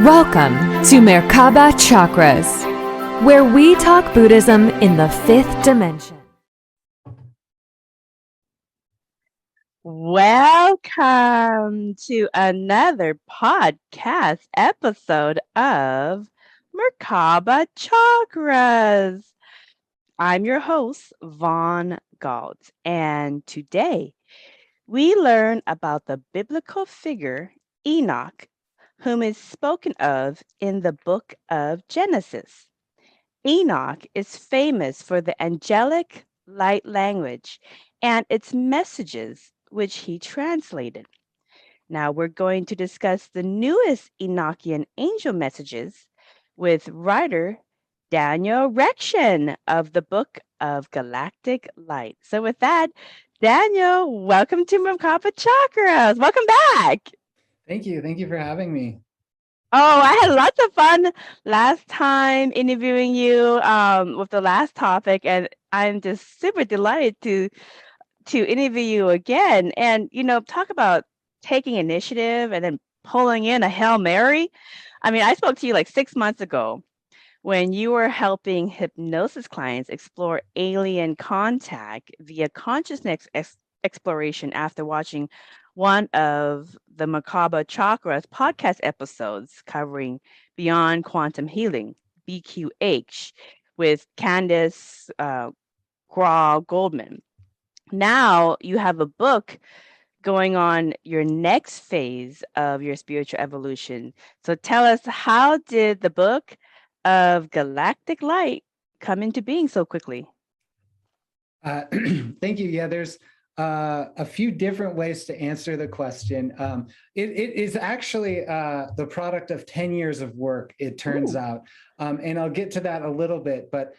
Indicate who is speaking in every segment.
Speaker 1: Welcome to Merkaba Chakras, where we talk Buddhism in the fifth dimension.
Speaker 2: Welcome to another podcast episode of Merkaba Chakras. I'm your host, Vaughn Galt, and today we learn about the biblical figure Enoch, whom is spoken of in the Book of Genesis. Enoch is famous for the angelic light language and its messages, which he translated. Now we're going to discuss the newest Enochian Angel messages with writer Daniel Rekshan of the Book of Galactic Light. So with that, Daniel, welcome to Merkaba Chakras. Welcome back.
Speaker 3: Thank you. Thank you for having me.
Speaker 2: Oh, I had lots of fun last time interviewing you with the last topic, and I'm just super delighted to interview you again. And talk about taking initiative and then pulling in a Hail Mary. I mean, I spoke to you like 6 months ago when you were helping hypnosis clients explore alien contact via consciousness exploration after watching one of the Merkaba Chakras podcast episodes covering Beyond Quantum Healing, BQH, with Candace Goldman. Now you have a book going on your next phase of your spiritual evolution. So tell us, how did the Book of Galactic Light come into being so quickly?
Speaker 3: Thank you. Yeah, there's a few different ways to answer the question. It is actually the product of 10 years of work, it turns out. And I'll get to that a little bit. But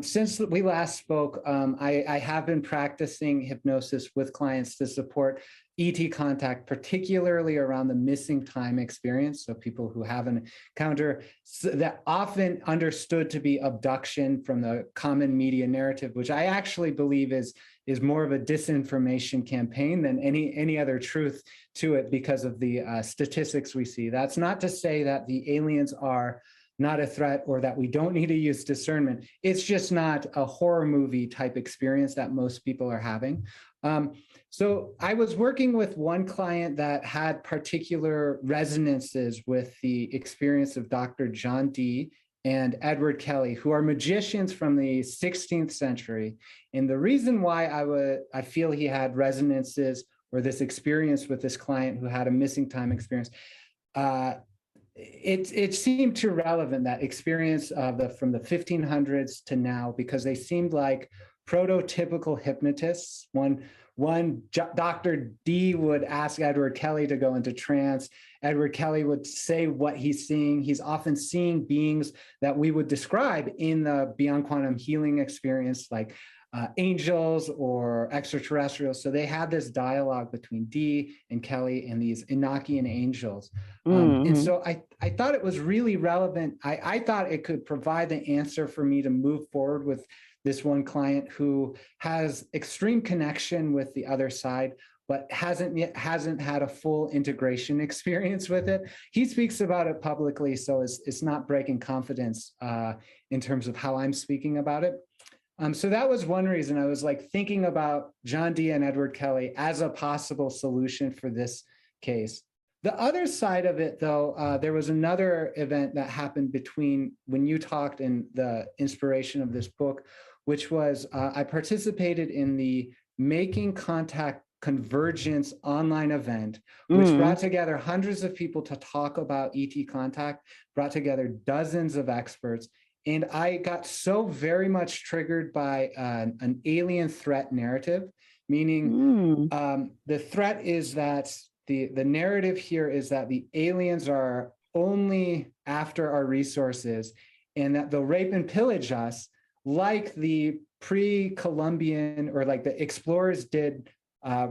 Speaker 3: since we last spoke, I have been practicing hypnosis with clients to support ET contact, particularly around the missing time experience. So people who have an encounter that often understood to be abduction from the common media narrative, which I actually believe is more of a disinformation campaign than any other truth to it because of the statistics we see. That's not to say that the aliens are not a threat or that we don't need to use discernment. It's just not a horror movie type experience that most people are having. So I was working with one client that had particular resonances with the experience of Dr. John Dee and Edward Kelly, who are magicians from the 16th century. And the reason why I feel he had resonances or this experience with this client who had a missing time experience, it seemed too relevant, that experience from the 1500s to now, because they seemed like prototypical hypnotists. One Dr. D would ask Edward Kelly to go into trance. Edward Kelly would say what he's seeing. He's often seeing beings that we would describe in the Beyond Quantum Healing experience, like angels or extraterrestrials. So they had this dialogue between Dee and Kelly and these Enochian angels. And so I thought it was really relevant. I thought it could provide the answer for me to move forward with this one client who has extreme connection with the other side, but hasn't had a full integration experience with it. He speaks about it publicly, so it's not breaking confidence in terms of how I'm speaking about it. So that was one reason I was like thinking about John Dee and Edward Kelly as a possible solution for this case. The other side of it, though, there was another event that happened between when you talked and the inspiration of this book, which was I participated in the Making Contact Convergence online event, which brought together hundreds of people to talk about ET contact, brought together dozens of experts. And I got so very much triggered by an alien threat narrative, meaning the threat is that the narrative here is that the aliens are only after our resources and that they'll rape and pillage us like the pre-Columbian or like the explorers did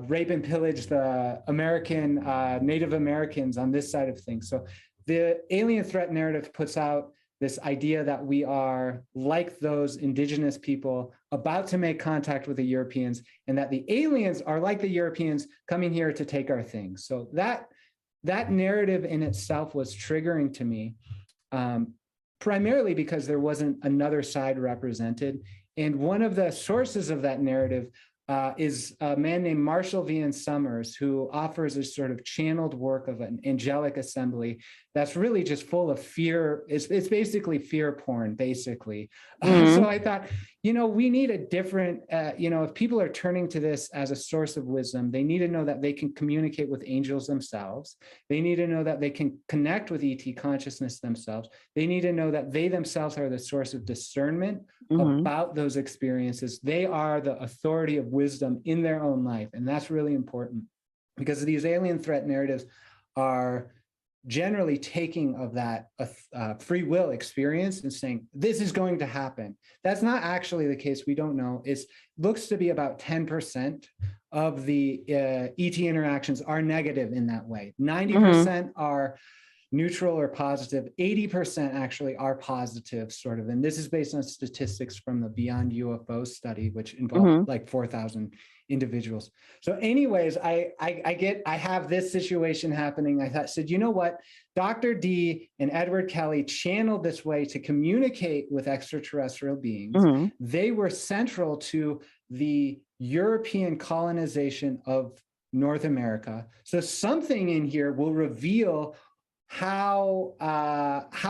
Speaker 3: rape and pillage the American Native Americans on this side of things. So the alien threat narrative puts out this idea that we are like those indigenous people about to make contact with the Europeans, and that the aliens are like the Europeans coming here to take our things. So that that narrative in itself was triggering to me, primarily because there wasn't another side represented. And one of the sources of that narrative is a man named Marshall V. Summers, who offers a sort of channeled work of an angelic assembly that's really just full of fear. It's basically fear porn, basically. So I thought, we need a different, if people are turning to this as a source of wisdom, they need to know that they can communicate with angels themselves. They need to know that they can connect with ET consciousness themselves. They need to know that they themselves are the source of discernment about those experiences. They are the authority of wisdom in their own life. And that's really important, because these alien threat narratives are generally taking of that free will experience and saying, this is going to happen. That's not actually the case. We don't know. It looks to be about 10% of the ET interactions are negative in that way. 90% are neutral or positive. 80% actually are positive, sort of. And this is based on statistics from the Beyond UFO study, which involved like 4,000 individuals. So anyways, I have this situation happening. I said, you know what? Dr. D and Edward Kelly channeled this way to communicate with extraterrestrial beings. They were central to the European colonization of North America. So something in here will reveal how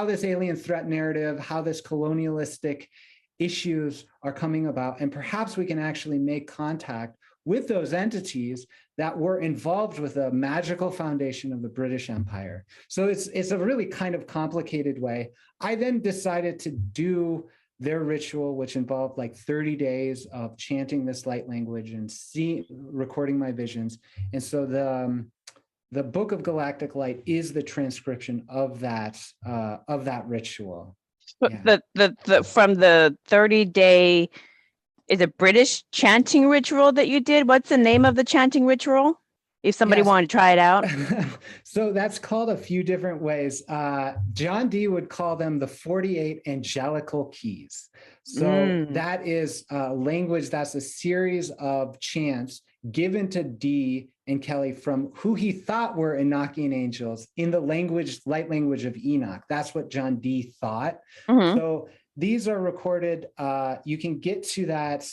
Speaker 3: this alien threat narrative, how this colonialistic issues are coming about, and perhaps we can actually make contact with those entities that were involved with the magical foundation of the British Empire. So it's a really kind of complicated way. I then decided to do their ritual, which involved like 30 days of chanting this light language and recording my visions. And so the Book of Galactic Light is the transcription of that ritual.
Speaker 2: Yeah. From the 30-day, is it British chanting ritual that you did? What's the name of the chanting ritual? If somebody wanted to try it out.
Speaker 3: So that's called a few different ways. John Dee would call them the 48 angelical keys. So that is language, that's a series of chants given to Dee and Kelly from who he thought were Enochian angels in the light language of Enoch. That's what John Dee thought. So these are recorded. You can get to that.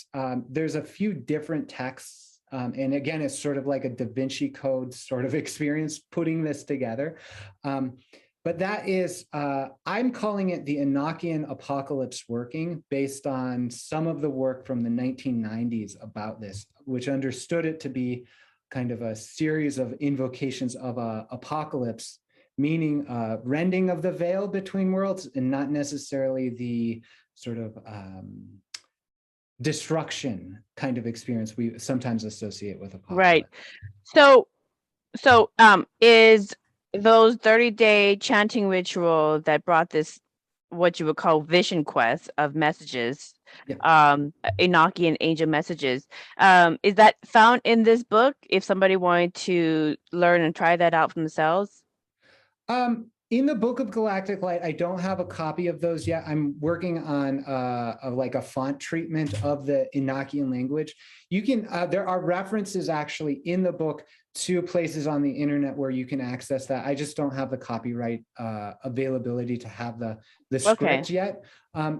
Speaker 3: There's a few different texts. And again, it's sort of like a Da Vinci Code sort of experience putting this together. But that is, I'm calling it the Enochian apocalypse working, based on some of the work from the 1990s about this, which understood it to be kind of a series of invocations of a apocalypse, meaning rending of the veil between worlds, and not necessarily the sort of destruction kind of experience we sometimes associate with apocalypse.
Speaker 2: Right. So is those 30-day chanting ritual that brought this, what you would call vision quest of messages, Enochian angel messages, is that found in this book if somebody wanted to learn and try that out for themselves?
Speaker 3: In the Book of Galactic Light, I don't have a copy of those yet. I'm working on a font treatment of the Enakian language. You can, there are references actually in the book to places on the internet where you can access that. I just don't have the copyright availability to have the script yet.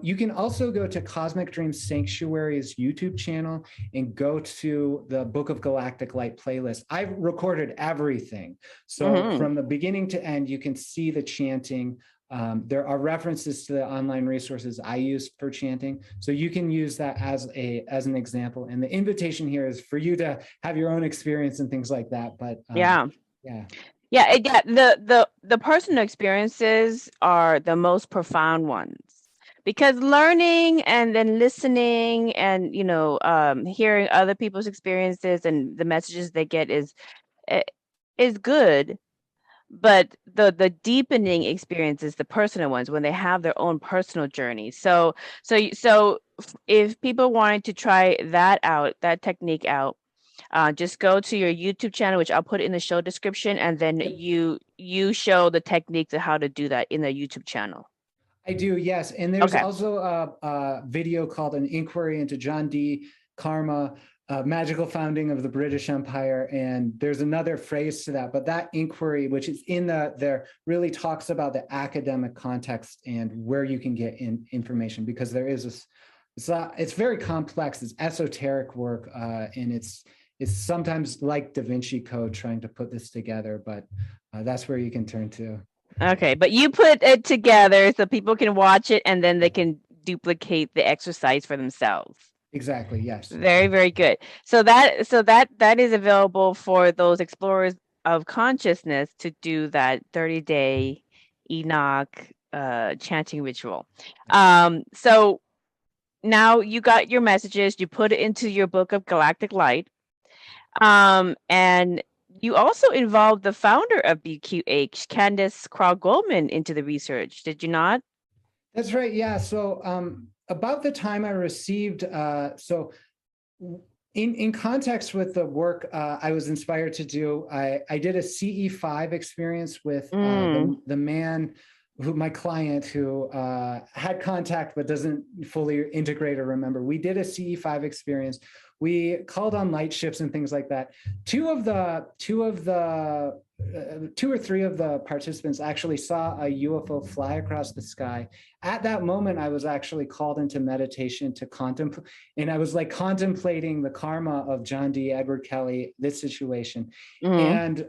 Speaker 3: You can also go to Cosmic Dream Sanctuary's YouTube channel and go to the Book of Galactic Light playlist. I've recorded everything. So from the beginning to end, you can see the chanting. There are references to the online resources I use for chanting. So you can use that as an example. And the invitation here is for you to have your own experience and things like that. But
Speaker 2: the personal experiences are the most profound ones, because learning and then listening and hearing other people's experiences and the messages they get is good. But the deepening experiences, the personal ones, when they have their own personal journey. So if people wanted to try that out, that technique out, just go to your YouTube channel, which I'll put in the show description, and then you show the techniques of how to do that in the YouTube channel.
Speaker 3: I do, yes. And there's also a video called An Inquiry into John Dee Karma, magical founding of the British Empire. And there's another phrase to that, but that inquiry, which is in there, really talks about the academic context and where you can get information, because there is this, it's very complex, it's esoteric work, and it's sometimes like Da Vinci Code trying to put this together, but that's where you can turn to.
Speaker 2: Okay, but you put it together so people can watch it and then they can duplicate the exercise for themselves.
Speaker 3: Exactly, yes.
Speaker 2: Very, very good. So that is available for those explorers of consciousness to do that 30-day Enoch chanting ritual. So now you got your messages, you put it into your Book of Galactic Light. And you also involved the founder of BQH, Candace Crow-Goldman, into the research, did you not?
Speaker 3: That's right. Yeah. So about the time I received, so in context with the work I was inspired to do, I did a CE5 experience with the man who, my client, who had contact but doesn't fully integrate or remember. We did a CE5 experience. We called on light ships and things like that. Two or three of the participants actually saw a UFO fly across the sky. At that moment, I was actually called into meditation to contemplate, and I was like contemplating the karma of John D. Edward Kelly, this situation. And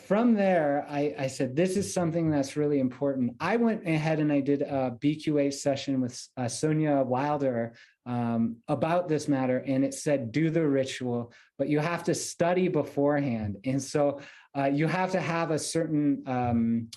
Speaker 3: from there, I said, this is something that's really important. I went ahead and I did a BQA session with Sonia Wilder about this matter, and it said, do the ritual, but you have to study beforehand. And so you have to have a certain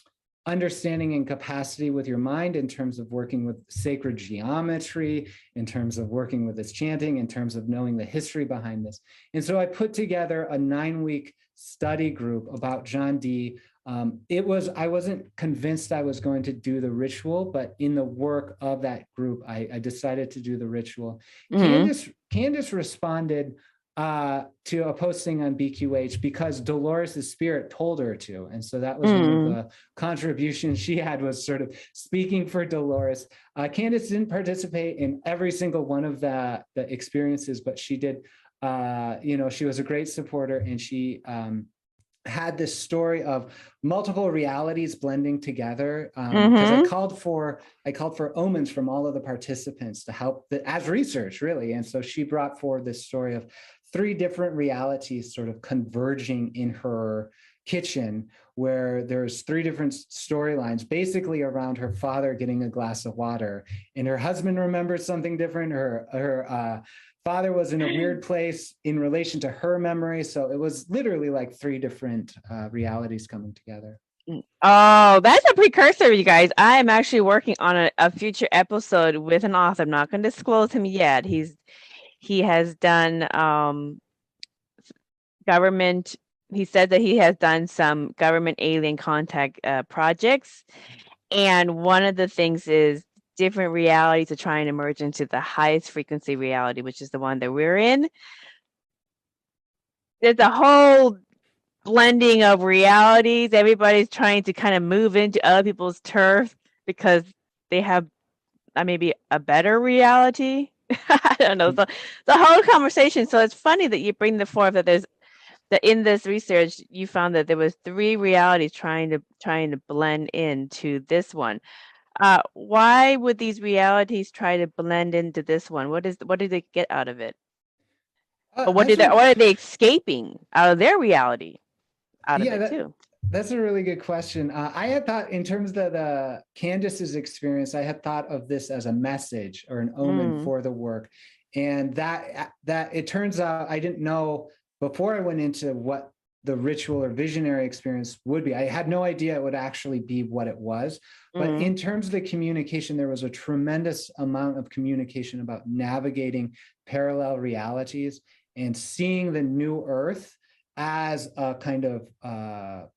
Speaker 3: understanding and capacity with your mind in terms of working with sacred geometry, in terms of working with this chanting, in terms of knowing the history behind this. And so I put together a 9-week study group about John D. I wasn't convinced I was going to do the ritual, but in the work of that group, I decided to do the ritual. Candace responded to a posting on BQH because Dolores' spirit told her to. And so that was one of the contributions she had, was sort of speaking for Dolores. Candace didn't participate in every single one of the experiences, but she did, she was a great supporter, and she had this story of multiple realities blending together, because I called for omens from all of the participants to help as research, really. And so she brought forward this story of 3 different realities sort of converging in her kitchen, where there's 3 different storylines basically around her father getting a glass of water, and her husband remembers something different. Her father was in a weird place in relation to her memory. So it was literally like 3 different realities coming together.
Speaker 2: Oh, that's a precursor, you guys. I am actually working on a future episode with an author. I'm not going to disclose him yet. He has done government. He said that he has done some government alien contact projects. And one of the things is different realities are trying to merge into the highest frequency reality, which is the one that we're in. There's a whole blending of realities. Everybody's trying to kind of move into other people's turf because they have maybe a better reality. I don't know. So the whole conversation. So it's funny that you bring the forth that in this research you found that there was 3 realities trying to blend into this one. Why would these realities try to blend into this one? What did they get out of it? What are they escaping out of their reality out of it too?
Speaker 3: That's a really good question. I had thought, in terms of the Candace's experience, I had thought of this as a message or an omen for the work. And that it turns out I didn't know before I went into what the ritual or visionary experience would be. I had no idea it would actually be what it was. But in terms of the communication, there was a tremendous amount of communication about navigating parallel realities and seeing the new earth as a kind of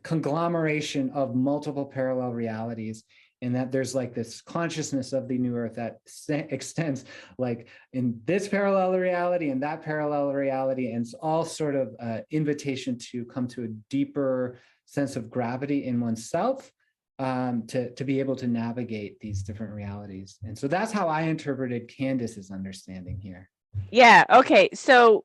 Speaker 3: conglomeration of multiple parallel realities, and that there's like this consciousness of the new earth that extends like in this parallel reality and that parallel reality, and it's all sort of invitation to come to a deeper sense of gravity in oneself, to be able to navigate these different realities. And so that's how I interpreted Candace's understanding here.
Speaker 2: Yeah. Okay. So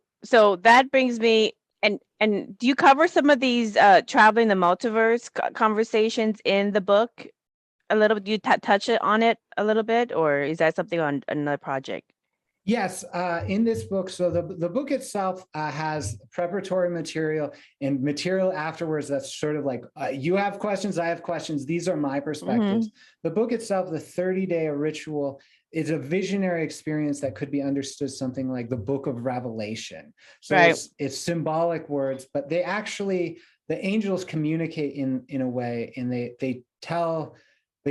Speaker 2: that brings me, and do you cover some of these traveling the multiverse conversations in the book a little bit? Do you touch it on it a little bit, or is that something on another project?
Speaker 3: Yes, in this book, so the book itself has preparatory material and material afterwards that's sort of like, you have questions, I have questions, these are my perspectives. The book itself, the 30-day ritual, is a visionary experience that could be understood something like the Book of Revelation. So
Speaker 2: Right.
Speaker 3: it's symbolic words, but they actually, the angels communicate in a way, and they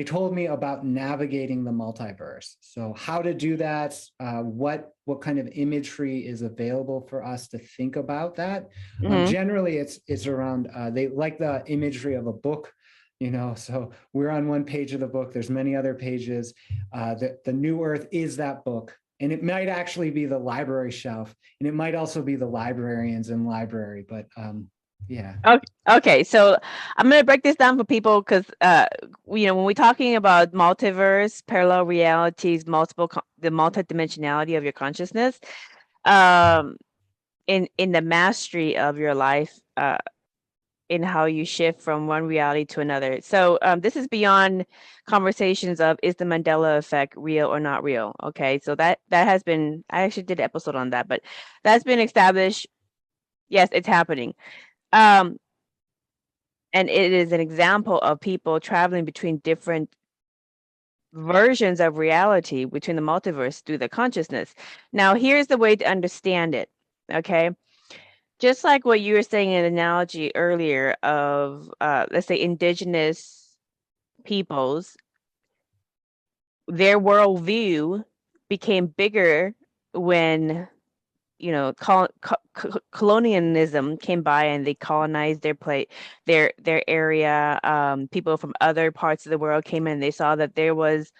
Speaker 3: told me about navigating the multiverse. So how to do that, what kind of imagery is available for us to think about that. Generally, it's around, they like the imagery of a book, so we're on one page of the book. There's many other pages. The New Earth is that book. And it might actually be the library shelf, and it might also be the librarians in library, but yeah.
Speaker 2: Okay, so I'm going to break this down for people because, when we're talking about multiverse, parallel realities, the multidimensionality of your consciousness, in the mastery of your life, in how you shift from one reality to another. So this is beyond conversations of, is the Mandela effect real or not real? Okay, so that has been, I actually did an episode on that, but that's been established. Yes, it's happening. And it is an example of people traveling between different versions of reality, between the multiverse through the consciousness. Now, here's the way to understand it, okay? Just like what you were saying in an analogy earlier of, let's say, indigenous peoples, their worldview became bigger when colonialism came by and they colonized their area. People from other parts of the world came in. They saw that there was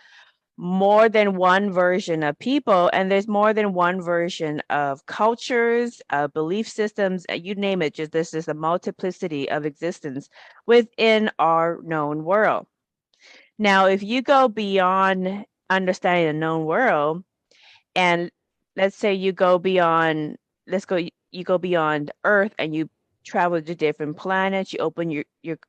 Speaker 2: more than one version of people, and there's more than one version of cultures, belief systems, you name it. Just this is a multiplicity of existence within our known world. Now, if you go beyond understanding the known world, and let's say you go beyond, you go beyond Earth and you travel to different planets, you open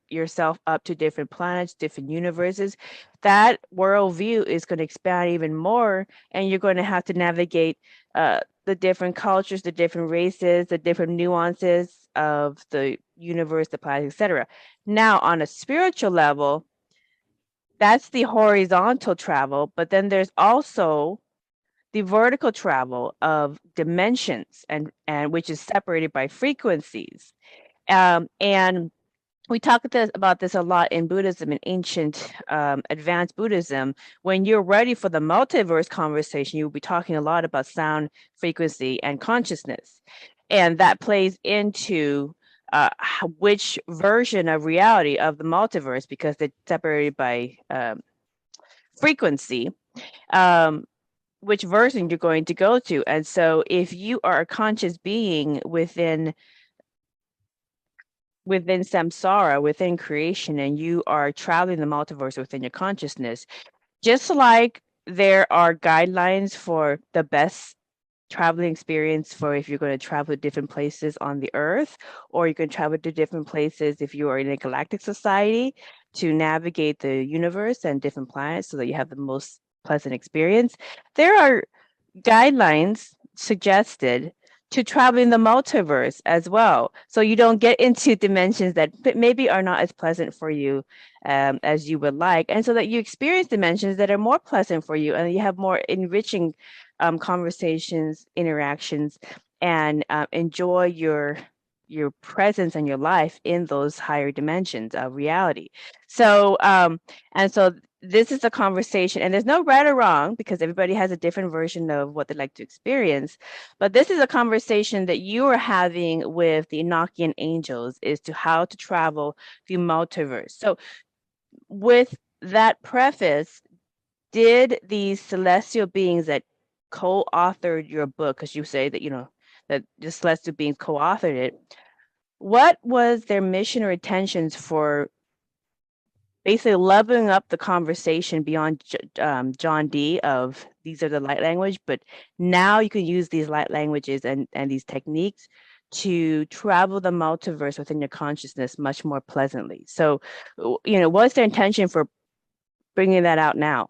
Speaker 2: yourself up to different planets, different universes, that worldview is going to expand even more, and you're going to have to navigate the different cultures, the different races, the different nuances of the universe, the planet, etc. Now, on a spiritual level, that's the horizontal travel, but then there's also the vertical travel of dimensions, and which is separated by frequencies. And we talk about this a lot in Buddhism, in ancient advanced Buddhism. When you're ready for the multiverse conversation, you'll be talking a lot about sound, frequency, and consciousness. And that plays into which version of reality of the multiverse, because they're separated by frequency. Which version you're going to go to. And so if you are a conscious being within samsara, within creation, and you are traveling the multiverse within your consciousness, just like there are guidelines for the best traveling experience for if you're going to travel to different places on the earth, or you can travel to different places if you are in a galactic society to navigate the universe and different planets so that you have the most pleasant experience. There are guidelines suggested to traveling the multiverse as well. So you don't get into dimensions that maybe are not as pleasant for you as you would like. And so that you experience dimensions that are more pleasant for you, and you have more enriching conversations, interactions, and enjoy your presence and your life in those higher dimensions of reality. So, and so this is a conversation, and there's no right or wrong because everybody has a different version of what they like to experience. But this is a conversation that you are having with the Enochian angels, is to how to travel through multiverse. So with that preface, did these celestial beings that co-authored your book, because you say that, that the celestial beings co-authored it, what was their mission or intentions for basically leveling up the conversation beyond John Dee of these are the light language, but now you can use these light languages and these techniques to travel the multiverse within your consciousness much more pleasantly. So, what's their intention for bringing that out now?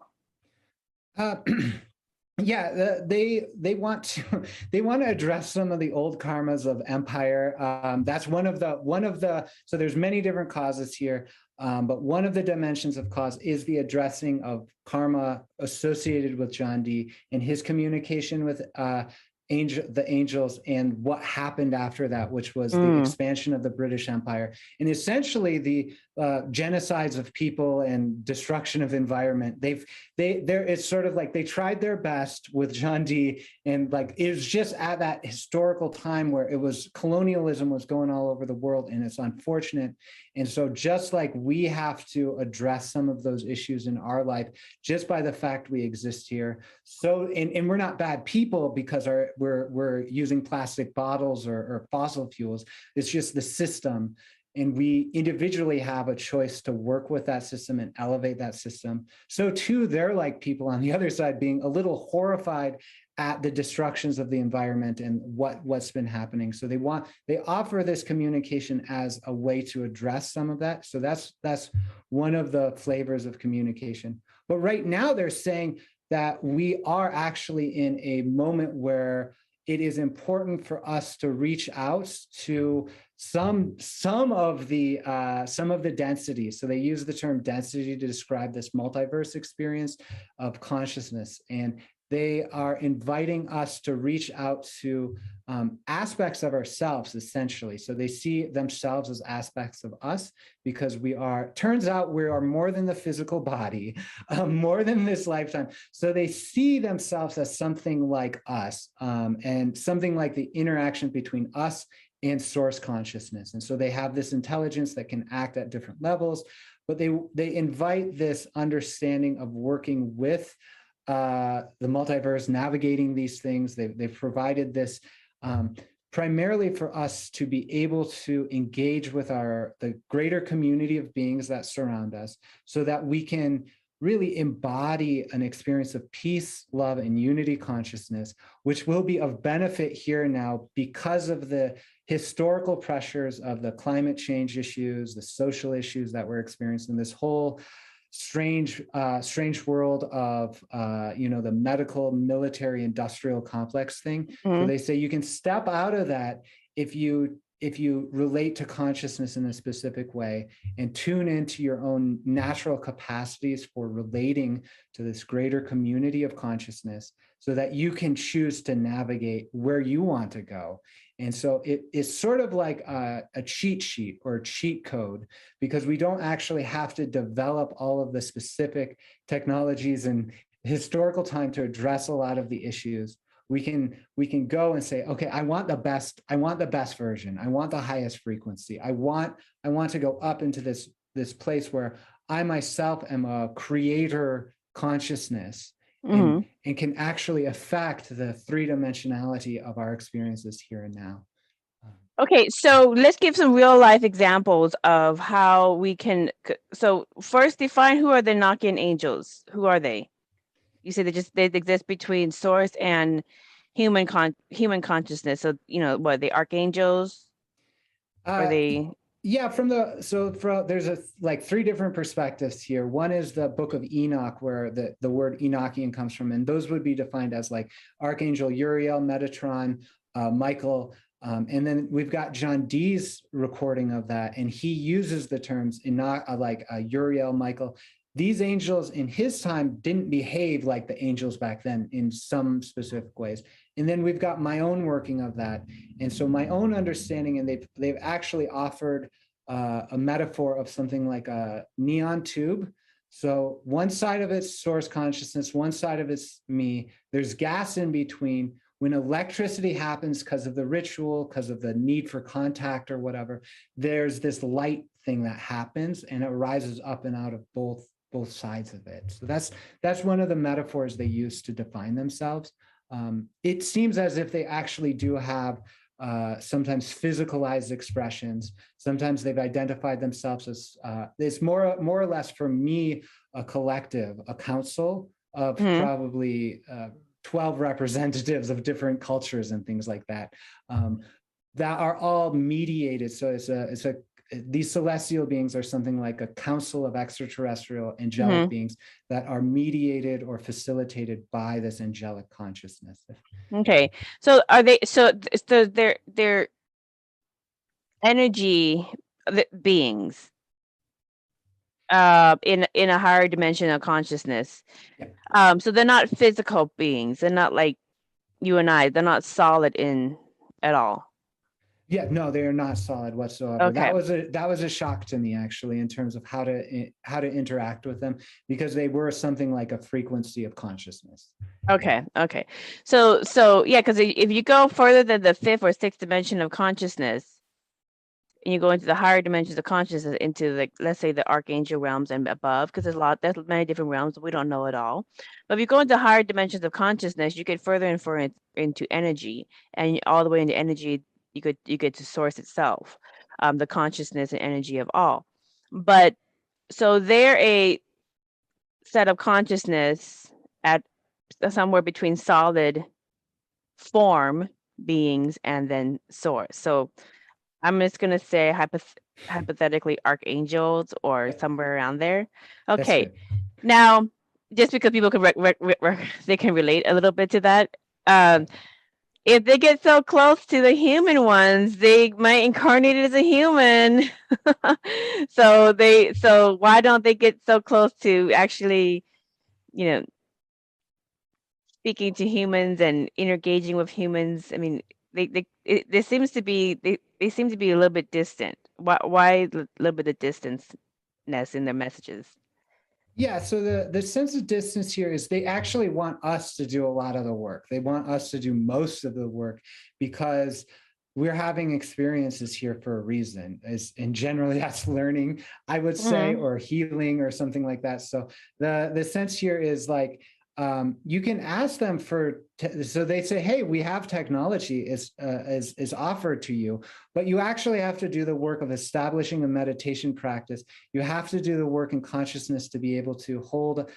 Speaker 3: Yeah, they want to address some of the old karmas of empire. That's one of the so there's many different causes here, but one of the dimensions of cause is the addressing of karma associated with John Dee and his communication with the angels and what happened after that, which was the expansion of the British Empire and essentially the genocides of people and destruction of environment. It's sort of like they tried their best with John Dee, and like it was just at that historical time where it was colonialism was going all over the world, and it's unfortunate. And so just like we have to address some of those issues in our life just by the fact we exist here. So and we're not bad people because we're using plastic bottles or fossil fuels. It's just the system. And we individually have a choice to work with that system and elevate that system. So too, they're like people on the other side being a little horrified at the destructions of the environment and what's been happening. So they offer this communication as a way to address some of that. So that's one of the flavors of communication. But right now they're saying that we are actually in a moment where it is important for us to reach out to some of the density. So they use the term density to describe this multiverse experience of consciousness. And they are inviting us to reach out to aspects of ourselves, essentially. So they see themselves as aspects of us because turns out we are more than the physical body, more than this lifetime. So they see themselves as something like us and something like the interaction between us and source consciousness. And so they have this intelligence that can act at different levels, but they invite this understanding of working with the multiverse, navigating these things. They've provided this primarily for us to be able to engage with the greater community of beings that surround us so that we can really embody an experience of peace, love, and unity consciousness, which will be of benefit here now because of the historical pressures of the climate change issues, the social issues that we're experiencing, this whole strange world of the medical, military, industrial complex thing. So they say you can step out of that if you relate to consciousness in a specific way and tune into your own natural capacities for relating to this greater community of consciousness so that you can choose to navigate where you want to go. And so it's sort of like a cheat sheet or a cheat code, because we don't actually have to develop all of the specific technologies and historical time to address a lot of the issues. We can go and say, okay, I want the best version. I want the highest frequency. I want to go up into this place where I myself am a creator consciousness and can actually affect the three-dimensionality of our experiences here and now.
Speaker 2: Okay, so let's give some real life examples of how we can. So first, define who are the Enochian angels. Who are they? You say they exist between source and human consciousness. So what, the archangels? Are they?
Speaker 3: Yeah, there's like three different perspectives here. One is the Book of Enoch, where the word Enochian comes from, and those would be defined as like Archangel Uriel, Metatron, Michael, and then we've got John Dee's recording of that, and he uses the terms Enoch, like Uriel, Michael. These angels in his time didn't behave like the angels back then in some specific ways. And then we've got my own working of that. And so my own understanding, and they've actually offered a metaphor of something like a neon tube. So one side of it's source consciousness, one side of it's me. There's gas in between. When electricity happens because of the ritual, because of the need for contact or whatever, there's this light thing that happens and it rises up and out of both sides of it. So that's one of the metaphors they use to define themselves. It seems as if they actually do have sometimes physicalized expressions. Sometimes they've identified themselves as, it's more or less for me, a collective, a council of probably 12 representatives of different cultures and things like that, that are all mediated. So these celestial beings are something like a council of extraterrestrial angelic beings that are mediated or facilitated by this angelic consciousness.
Speaker 2: Okay, so are they? So they're energy beings in a higher dimension of consciousness.
Speaker 3: Yeah.
Speaker 2: So they're not physical beings. They're not like you and I. They're not solid at all.
Speaker 3: Yeah, no, they are not solid whatsoever.
Speaker 2: Okay.
Speaker 3: That was a shock to me, actually, in terms of how to interact with them, because they were something like a frequency of consciousness.
Speaker 2: Okay. Okay. So yeah, because if you go further than the fifth or sixth dimension of consciousness, and you go into the higher dimensions of consciousness, into like, let's say, the archangel realms and above, because there's many different realms, we don't know it all. But if you go into higher dimensions of consciousness, you get further and further into energy, and all the way into energy, you get to source itself, the consciousness and energy of all. But so they're a set of consciousness at somewhere between solid form beings and then source. So I'm just going to say hypothetically archangels or somewhere around there. Okay. Now, just because people can they can relate a little bit to that. If they get so close to the human ones, they might incarnate as a human. So why don't they get so close to actually, speaking to humans and engaging with humans? I mean, they seem to be a little bit distant. Why a little bit of distance-ness in their messages?
Speaker 3: Yeah, so the sense of distance here is they actually want us to do a lot of the work. They want us to do most of the work, because we're having experiences here for a reason. And generally that's learning, I would say, or healing or something like that. So the sense here is like, you can ask them so they say, hey, we have technology is offered to you, but you actually have to do the work of establishing a meditation practice. You have to do the work in consciousness to be able to hold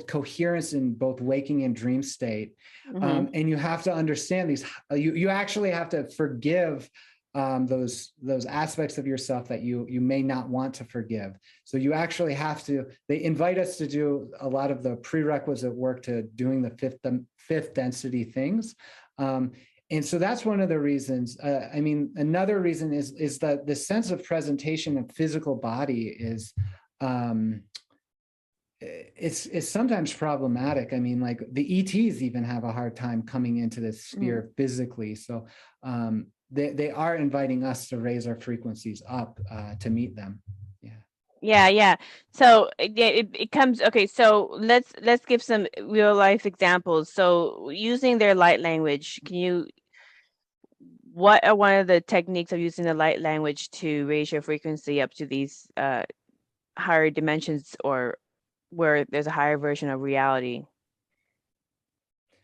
Speaker 3: coherence in both waking and dream state. And you have to understand these, you actually have to forgive those aspects of yourself that you may not want to forgive. So you actually have to, they invite us to do a lot of the prerequisite work to doing the fifth density things. And so that's one of the reasons. I mean, another reason is that the sense of presentation of physical body is, it's sometimes problematic. I mean, like the ETs even have a hard time coming into this sphere physically. So they are inviting us to raise our frequencies up to meet them.
Speaker 2: Yeah. So it comes. Okay, so let's give some real life examples. So using their light language, what are one of the techniques of using the light language to raise your frequency up to these higher dimensions, or where there's a higher version of reality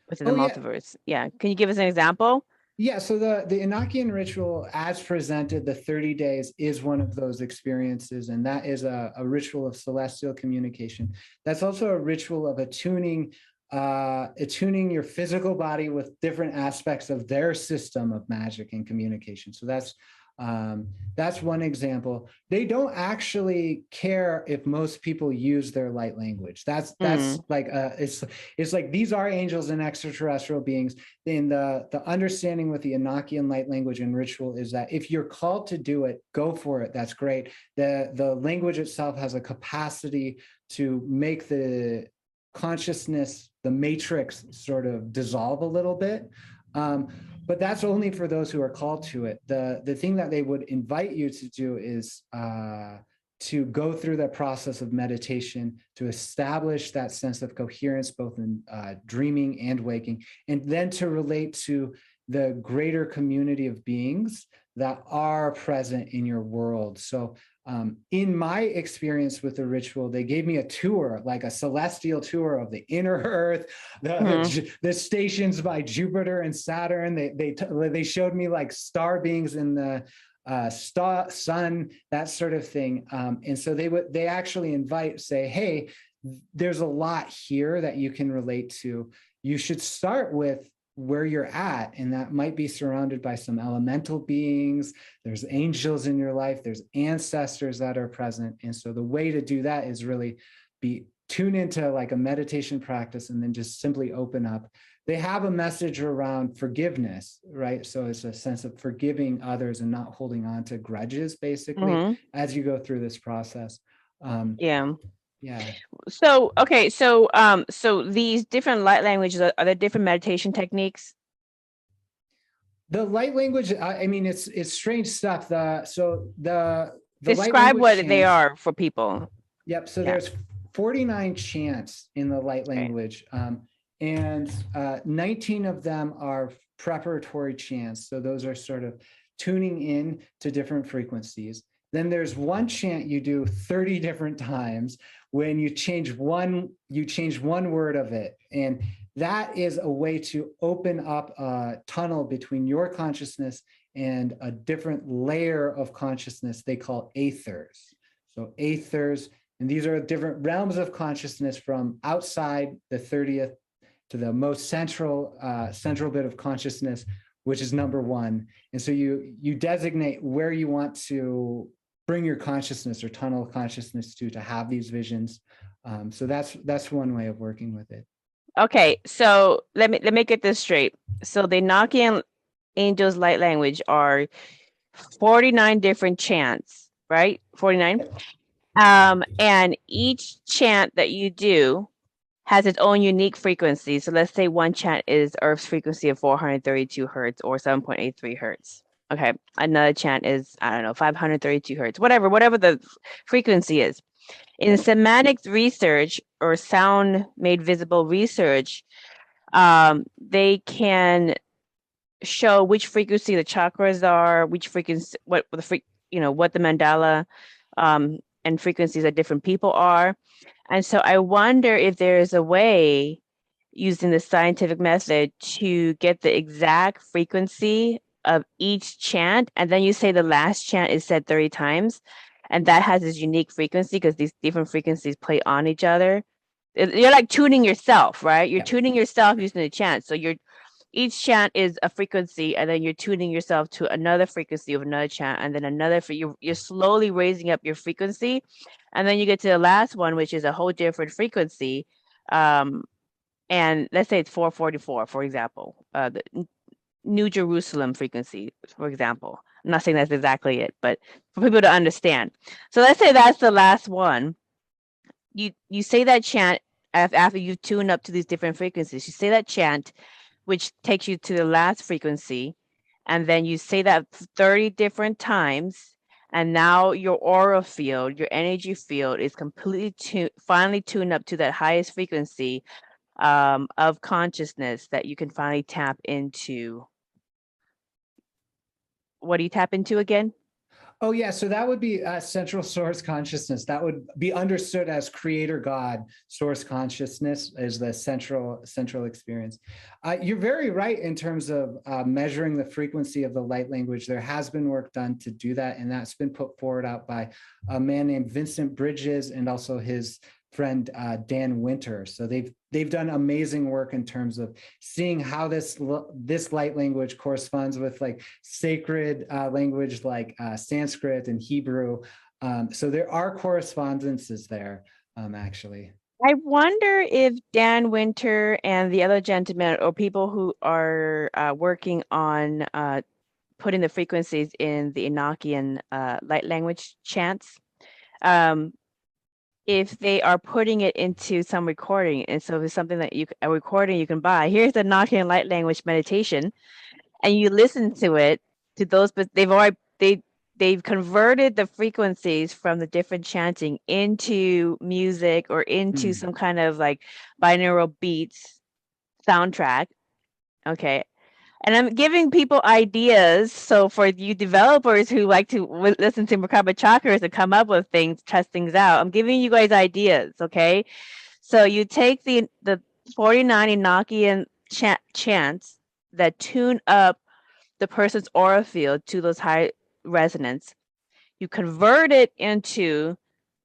Speaker 2: within the multiverse? Yeah. Can you give us an example?
Speaker 3: Yeah, so the Enakian ritual as presented, the 30 days, is one of those experiences, and that is a ritual of celestial communication. That's also a ritual of attuning your physical body with different aspects of their system of magic and communication. So that's one example. They don't actually care if most people use their light language. That's like it's like these are angels and extraterrestrial beings. And the understanding with the Enochian light language and ritual is that if you're called to do it, go for it. That's great. The language itself has a capacity to make the consciousness, the matrix, sort of dissolve a little bit. But that's only for those who are called to it. The thing that they would invite you to do is to go through the process of meditation, to establish that sense of coherence, both in dreaming and waking, and then to relate to the greater community of beings that are present in your world. So in my experience with the ritual, they gave me a tour, like a celestial tour of the inner Earth, the stations by Jupiter and Saturn. They showed me like star beings in the sun, that sort of thing. And so they actually say, hey, there's a lot here that you can relate to. You should start with where you're at, and that might be surrounded by some elemental beings. There's angels in your life, there's ancestors that are present. And so the way to do that is really tune into like a meditation practice, and then just simply open up. They have a message around forgiveness, right? So it's a sense of forgiving others and not holding on to grudges, basically, as you go through this process. Yeah.
Speaker 2: So, okay. So these different light languages, are there different meditation techniques?
Speaker 3: The light language, I mean, it's strange stuff. The
Speaker 2: Describe what chants, they are for people.
Speaker 3: Yep. So there's 49 chants in the light language, and 19 of them are preparatory chants. So those are sort of tuning in to different frequencies. Then there's one chant you do 30 different times. When you change one word of it. And that is a way to open up a tunnel between your consciousness and a different layer of consciousness they call aethers. So aethers, and these are different realms of consciousness from outside the 30th to the most central bit of consciousness, which is number one. And so you designate where you want to bring your consciousness or tunnel consciousness to have these visions. So that's one way of working with it.
Speaker 2: Okay, so let me get this straight. So the Enochian Angel's light language are 49 different chants, right? 49. And each chant that you do has its own unique frequency. So let's say one chant is Earth's frequency of 432 hertz or 7.83 hertz. Okay, another chant is, I don't know, 532 hertz, whatever the frequency is. In semantic research or sound made visible research, they can show which frequency the chakras are, which frequency, what the Mandela and frequencies that different people are. And so I wonder if there is a way using the scientific method to get the exact frequency of each chant, and then you say the last chant is said 30 times, and that has this unique frequency because these different frequencies play on each other. You're like tuning yourself, right? You're tuning yourself using the chant. So each chant is a frequency, and then you're tuning yourself to another frequency of another chant, and then another. You're slowly raising up your frequency, and then you get to the last one, which is a whole different frequency. And let's say it's 444, for example, the New Jerusalem frequency, for example. I'm not saying that's exactly it, but for people to understand. So let's say that's the last one. You say that chant after you tune up to these different frequencies. You say that chant, which takes you to the last frequency, and then you say that 30 different times, and now your aura field, your energy field is completely finally tuned up to that highest frequency of consciousness that you can finally tap into. What do you tap into again?
Speaker 3: Oh, yeah. So that would be central source consciousness. That would be understood as creator God. Source consciousness is the central experience. You're very right in terms of measuring the frequency of the light language. There has been work done to do that, and that's been put forward out by a man named Vincent Bridges and also his friend Dan Winter. So they've done amazing work in terms of seeing how this light language corresponds with like sacred language like Sanskrit and Hebrew. So there are correspondences there, actually.
Speaker 2: I wonder if Dan Winter and the other gentlemen or people who are working on putting the frequencies in the Enochian light language chants, if they are putting it into some recording. And so it's something that a recording you can buy. Here's the Enochian light language meditation, and you listen to it, to those, but they've converted the frequencies from the different chanting into music or into some kind of like binaural beats soundtrack. Okay. And I'm giving people ideas. So for you developers who like to listen to Merkaba Chakras and come up with things, test things out, I'm giving you guys ideas, okay? So you take the 49 Enochian chants that tune up the person's aura field to those high resonance. You convert it into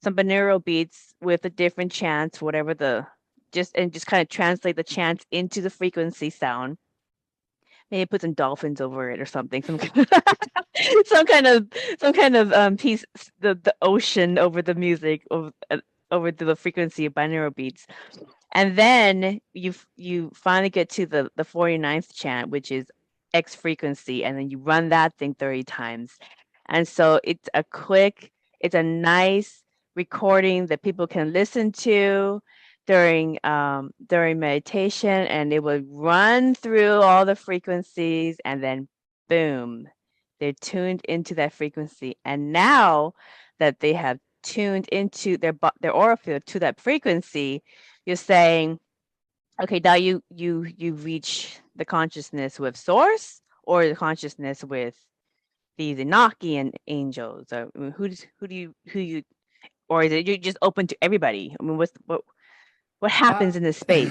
Speaker 2: some binaural beats with the different chants, whatever just kind of translate the chants into the frequency sound. Maybe put some dolphins over it or something. Some kind of piece, the ocean over the music, over to the frequency of binaural beats. And then you finally get to the 49th chant, which is X frequency, and then you run that thing 30 times. And so it's a nice recording that people can listen to during meditation, and it will run through all the frequencies, and then boom, they're tuned into that frequency. And now that they have tuned into their aura field to that frequency, you're saying, okay, now you reach the consciousness with source, or the consciousness with these Enochian angels, or who you, or is it you're just open to everybody? I mean, what happens in this space?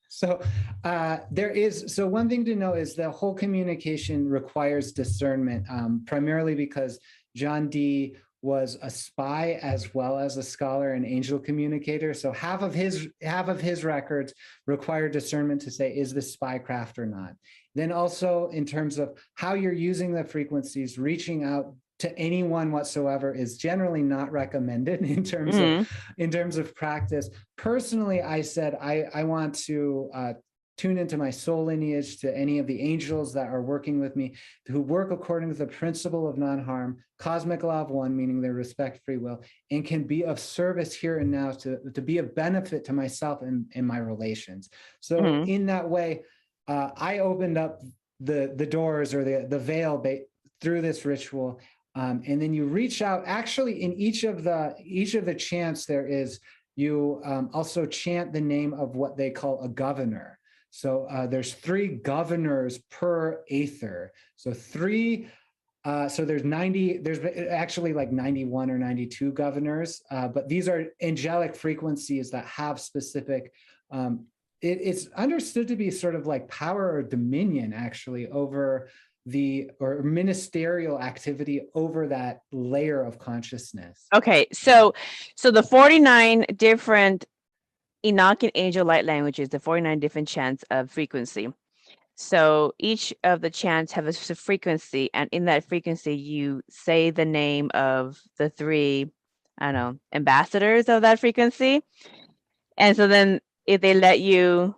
Speaker 3: So one thing to know is the whole communication requires discernment, primarily because John Dee was a spy as well as a scholar and angel communicator. So half of his records require discernment to say, is this spycraft or not? Then also in terms of how you're using the frequencies, reaching out to anyone whatsoever is generally not recommended in terms of practice. Personally, I said I want to tune into my soul lineage, to any of the angels that are working with me, who work according to the principle of non-harm, cosmic law of one, meaning they respect free will, and can be of service here and now to be of benefit to myself and my relations. So in that way, I opened up the doors, or the veil through this ritual. And then you reach out. Actually, in each of the chants, there is, you also chant the name of what they call a governor. So there's 3 governors per aether. So so there's actually like 91 or 92 governors, but these are angelic frequencies that have specific, it's understood to be sort of like power or dominion actually over or ministerial activity over that layer of consciousness.
Speaker 2: Okay, so the 49 different Enochian angel light languages, the 49 different chants of frequency. So each of the chants have a frequency, and in that frequency, you say the name of the 3, I don't know, ambassadors of that frequency. And so then if they let you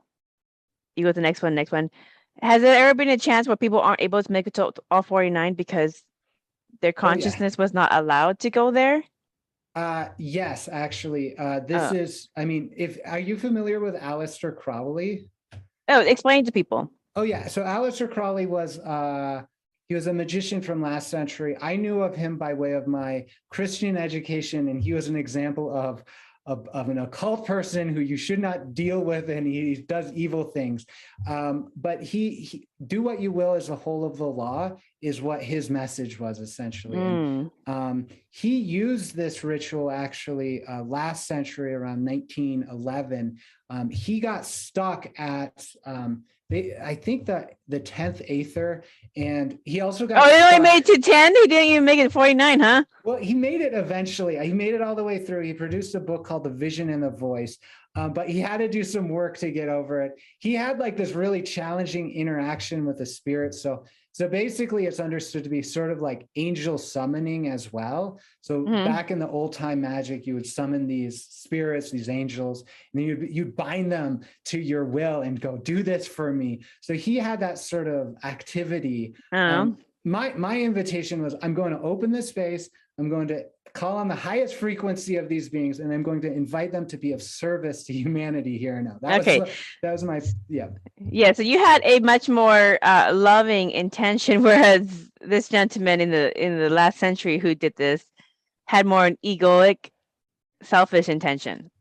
Speaker 2: go to the next one. Has there ever been a chance where people aren't able to make it to all 49 because their consciousness was not allowed to go there?
Speaker 3: Yes, actually. Are you familiar with Aleister Crowley?
Speaker 2: Oh, explain to people.
Speaker 3: Oh yeah. So Aleister Crowley was he was a magician from last century. I knew of him by way of my Christian education, and he was an example of an occult person who you should not deal with, and he does evil things. But he do what you will is the whole of the law is what his message was essentially. And, he used this ritual actually last century around 1911. He got stuck at I think the 10th aether, and he also got.
Speaker 2: Oh, he only made it to 10. He didn't even make it to 49, huh?
Speaker 3: Well, he made it eventually. He made it all the way through. He produced a book called The Vision and the Voice, but he had to do some work to get over it. He had like this really challenging interaction with the spirit. So basically, it's understood to be sort of like angel summoning as well. So back in the old time magic, you would summon these spirits, these angels, and then you'd bind them to your will and go, do this for me. So he had that sort of activity. My invitation was, I'm going to open this space. I'm going to call on the highest frequency of these beings, and I'm going to invite them to be of service to humanity here and now. That was my.
Speaker 2: Yeah, so you had a much more loving intention, whereas this gentleman in the last century who did this had more an egoic, selfish intention.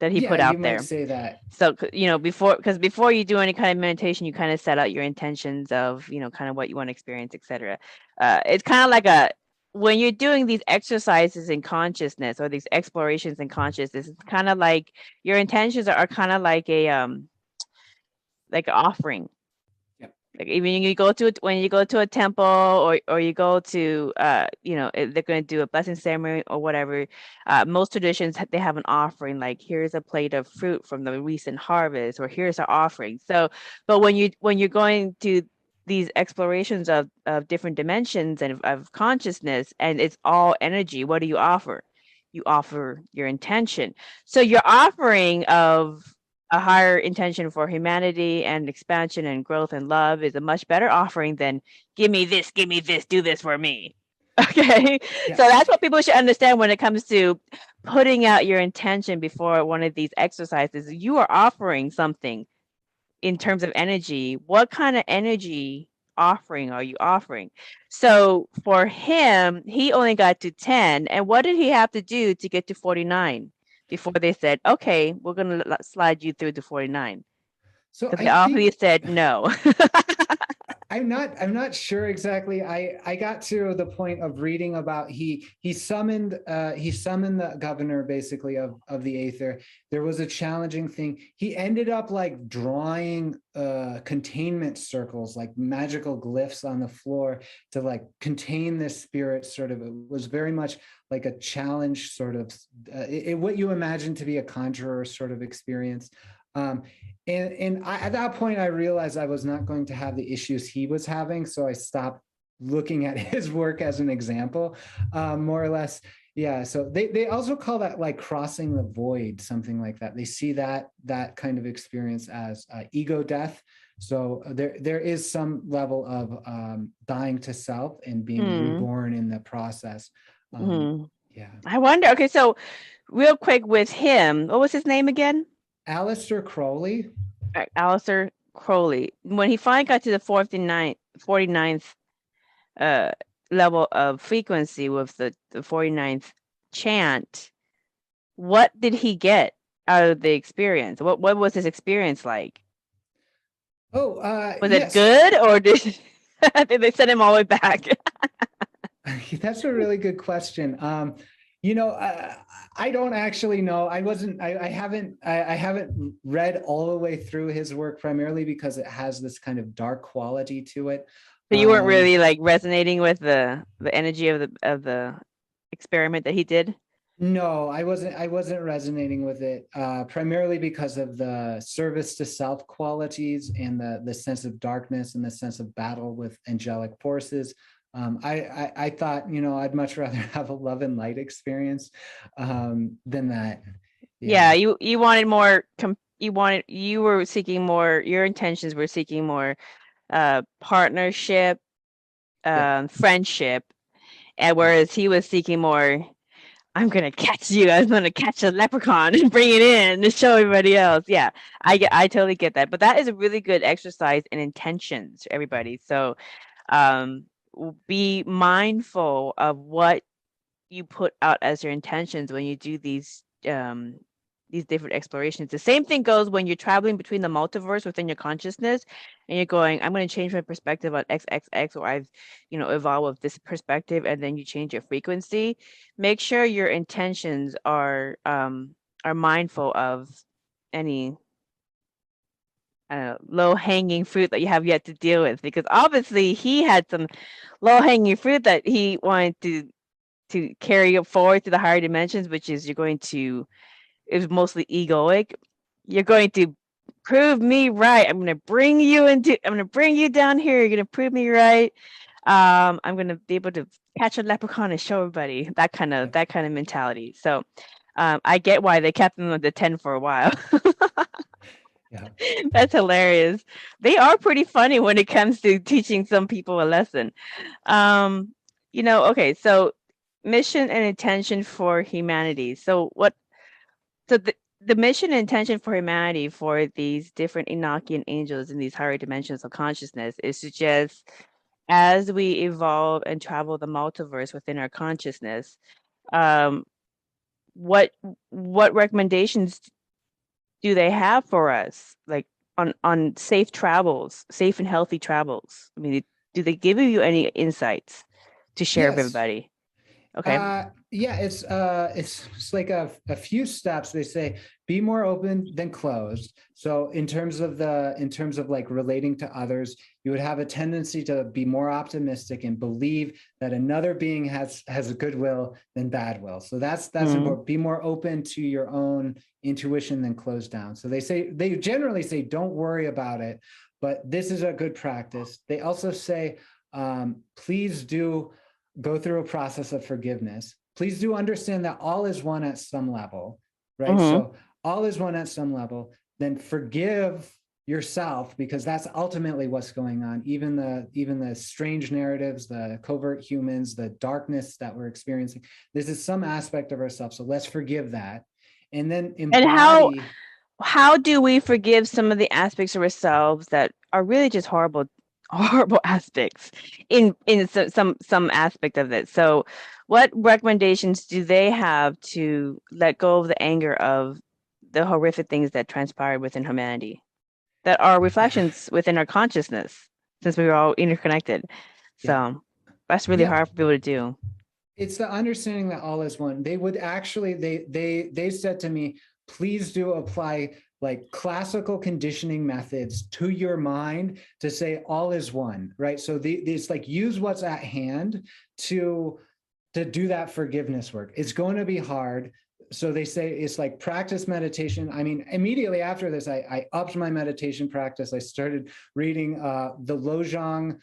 Speaker 2: that he
Speaker 3: Yeah,
Speaker 2: put
Speaker 3: you
Speaker 2: out
Speaker 3: might
Speaker 2: there.
Speaker 3: say that.
Speaker 2: So, before you do any kind of meditation, you kind of set out your intentions of, kind of what you want to experience, etc. It's kind of like when you're doing these exercises in consciousness or these explorations in consciousness, it's kind of like your intentions are kind of like like an offering. Like even when you go to a temple or you go to they're going to do a blessing ceremony or whatever. Most traditions they have an offering, like here's a plate of fruit from the recent harvest, or here's our offering. So, but when you're going to these explorations of different dimensions and of consciousness, and it's all energy, what do you offer? You offer your intention. So your offering of a higher intention for humanity and expansion and growth and love is a much better offering than give me this, do this for me. Okay.
Speaker 3: Yeah.
Speaker 2: So that's what people should understand when it comes to putting out your intention before one of these exercises. You are offering something in terms of energy. What kind of energy offering are you offering? So for him, he only got to 10. And what did he have to do to get to 49 before they said, okay, we're going to slide you through to 49?
Speaker 3: So
Speaker 2: Because
Speaker 3: I
Speaker 2: they obviously
Speaker 3: think
Speaker 2: said no.
Speaker 3: I'm not sure exactly. I got to the point of reading about he summoned the governor basically of the Aether. There was a challenging thing. He ended up like drawing containment circles, like magical glyphs on the floor to like contain this spirit. Sort of, it was very much like a challenge, sort of what you imagine to be a conjurer sort of experience. At that point, I realized I was not going to have the issues he was having, so I stopped looking at his work as an example, more or less. Yeah. So they also call that like crossing the void, something like that. They see that kind of experience as ego death. So there is some level of dying to self and being reborn in the process. Yeah.
Speaker 2: I wonder. Okay, so real quick with him, what was his name again?
Speaker 3: Aleister Crowley.
Speaker 2: Aleister Crowley. When he finally got to the 49th level of frequency with the 49th chant, what did he get out of the experience? What was his experience like?
Speaker 3: Oh,
Speaker 2: Was
Speaker 3: yes.
Speaker 2: it good, or did they send him all the way back?
Speaker 3: That's a really good question. I don't actually know. I haven't read all the way through his work, primarily because it has this kind of dark quality to it.
Speaker 2: So you weren't really like resonating with the energy of the experiment that he did?
Speaker 3: No, I wasn't resonating with it, primarily because of the service to self qualities and the sense of darkness and the sense of battle with angelic forces. I thought, I'd much rather have a love and light experience than that.
Speaker 2: Yeah, you wanted more. You were seeking more. Your intentions were seeking more partnership, friendship, and whereas he was seeking more, I'm gonna catch you. I'm gonna catch a leprechaun and bring it in and show everybody else. Yeah, I totally get that. But that is a really good exercise in intentions, everybody. So, be mindful of what you put out as your intentions when you do these different explorations. The same thing goes when you're traveling between the multiverse within your consciousness and you're going, I'm going to change my perspective on XXX, or I've evolved with this perspective, and then you change your frequency. Make sure your intentions are mindful of any low-hanging fruit that you have yet to deal with, because obviously he had some low-hanging fruit that he wanted to carry it forward to the higher dimensions, which is it was mostly egoic. You're going to prove me right. I'm going to bring you down here. You're going to prove me right. I'm going to be able to catch a leprechaun and show everybody that kind of mentality. So I get why they kept him at the 10 for a while.
Speaker 3: Yeah.
Speaker 2: That's hilarious. They are pretty funny when it comes to teaching some people a lesson. Okay, so mission and intention for humanity. So the mission and intention for humanity for these different Enochian angels in these higher dimensions of consciousness is to just, as we evolve and travel the multiverse within our consciousness, what recommendations do they have for us, like on safe travels, safe and healthy travels? I mean, do they give you any insights to share with
Speaker 3: Yes.
Speaker 2: everybody? Okay.
Speaker 3: Yeah, it's like a few steps. They say be more open than closed. So in terms of like relating to others, you would have a tendency to be more optimistic and believe that another being has a goodwill than bad will. So that's important. Be more open to your own intuition than closed down. So they generally say don't worry about it, but this is a good practice. They also say please do go through a process of forgiveness. Please do understand that all is one at some level, right? So all is one at some level. Then forgive yourself, because that's ultimately what's going on. Even the strange narratives, the covert humans, the darkness that we're experiencing, this is some aspect of ourselves. So let's forgive that, and then embody.
Speaker 2: And how do we forgive some of the aspects of ourselves that are really just horrible aspects in some aspect of it? So what recommendations do they have to let go of the anger of the horrific things that transpired within humanity that are reflections within our consciousness, since we were all interconnected? So that's really hard for people to do.
Speaker 3: It's the understanding that all is one. They would actually, they said to me, please do apply like classical conditioning methods to your mind to say all is one, right? So it's like use what's at hand to do that forgiveness work. It's going to be hard. So they say it's like practice meditation. I mean, immediately after this, I upped my meditation practice. I started reading the Lojong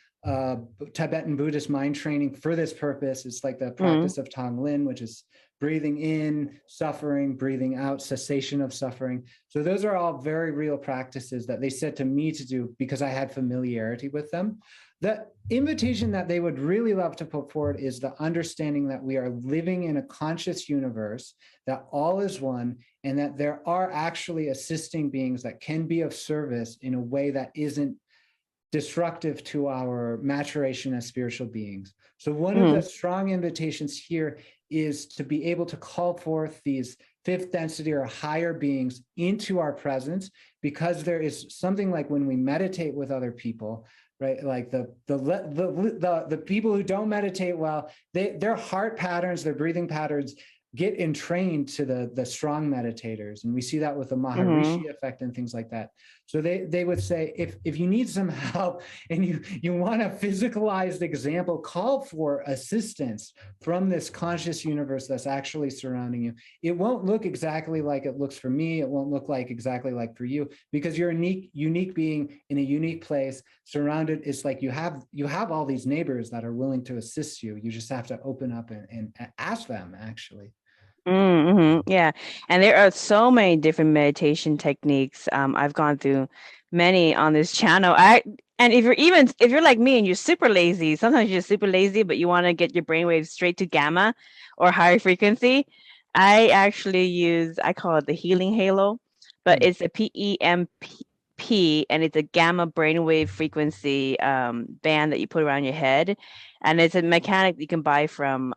Speaker 3: Tibetan Buddhist mind training for this purpose. It's like the practice of Tonglen, which is breathing in suffering, breathing out cessation of suffering. So those are all very real practices that they said to me to do because I had familiarity with them. The invitation that they would really love to put forward is the understanding that we are living in a conscious universe, that all is one, and that there are actually assisting beings that can be of service in a way that isn't destructive to our maturation as spiritual beings. So one of the strong invitations here is to be able to call forth these fifth density or higher beings into our presence, because there is something like when we meditate with other people, right? Like the people who don't meditate well, their heart patterns, their breathing patterns get entrained to the strong meditators. And we see that with the Maharishi effect and things like that. So they would say, if you need some help and you want a physicalized example, call for assistance from this conscious universe that's actually surrounding you. It won't look exactly like it looks for me. It won't look like exactly like for you, because you're a unique being in a unique place, surrounded. It's like you have all these neighbors that are willing to assist you. You just have to open up and ask them, actually.
Speaker 2: Yeah, and there are so many different meditation techniques. I've gone through many on this channel. And if you're like me and you're super lazy, sometimes you're super lazy, but you want to get your brainwaves straight to gamma or higher frequency, I call it the healing halo, but it's a PEMP, and it's a gamma brainwave frequency band that you put around your head, and it's a mechanic you can buy from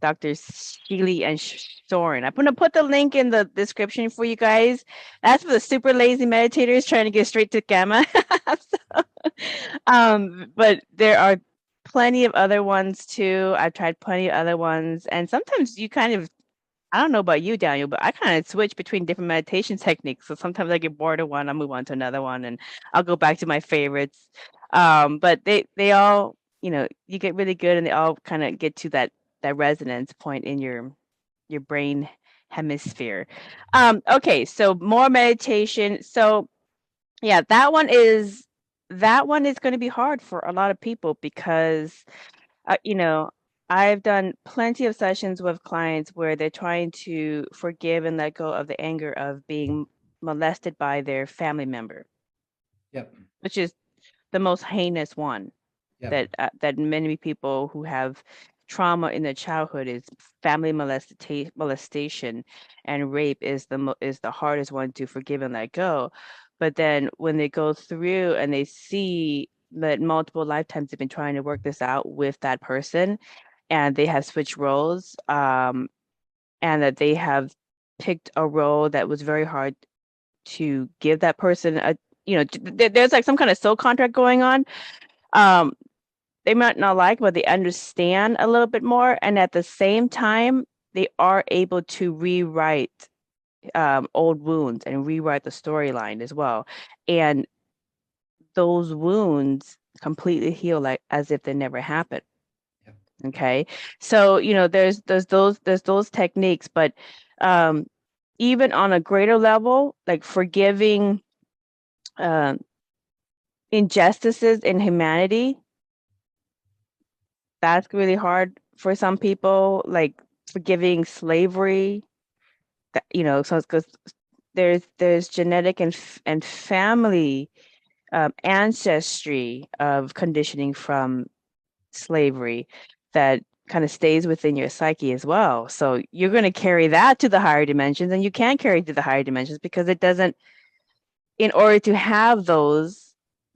Speaker 2: Dr. Sheely and Soren. I'm going to put the link in the description for you guys. That's for the super lazy meditators trying to get straight to gamma. But there are plenty of other ones too. I've tried plenty of other ones. And sometimes you kind of, I don't know about you, Daniel, but I kind of switch between different meditation techniques. So sometimes I get bored of one, I'll move on to another one, and I'll go back to my favorites. But they all, you get really good, and they all kind of get to that resonance point in your brain hemisphere. Okay, so more meditation. So yeah, that one is going to be hard for a lot of people because I've done plenty of sessions with clients where they're trying to forgive and let go of the anger of being molested by their family member.
Speaker 3: Yep.
Speaker 2: Which is the most heinous one.
Speaker 3: Yep.
Speaker 2: That many people who have trauma in their childhood is family molestation, and rape is the hardest one to forgive and let go. But then when they go through and they see that multiple lifetimes they've been trying to work this out with that person, and they have switched roles, and that they have picked a role that was very hard to give that person a, there's like some kind of soul contract going on. They might not like, but they understand a little bit more. And at the same time, they are able to rewrite old wounds and rewrite the storyline as well. And those wounds completely heal like as if they never happened.
Speaker 3: Yep.
Speaker 2: Okay. So, there's those techniques, but even on a greater level, like forgiving injustices in humanity, that's really hard for some people, like forgiving slavery, so it's because there's genetic and family ancestry of conditioning from slavery that kind of stays within your psyche as well. So you're going to carry that to the higher dimensions, and you can't carry it to the higher dimensions because it doesn't, in order to have those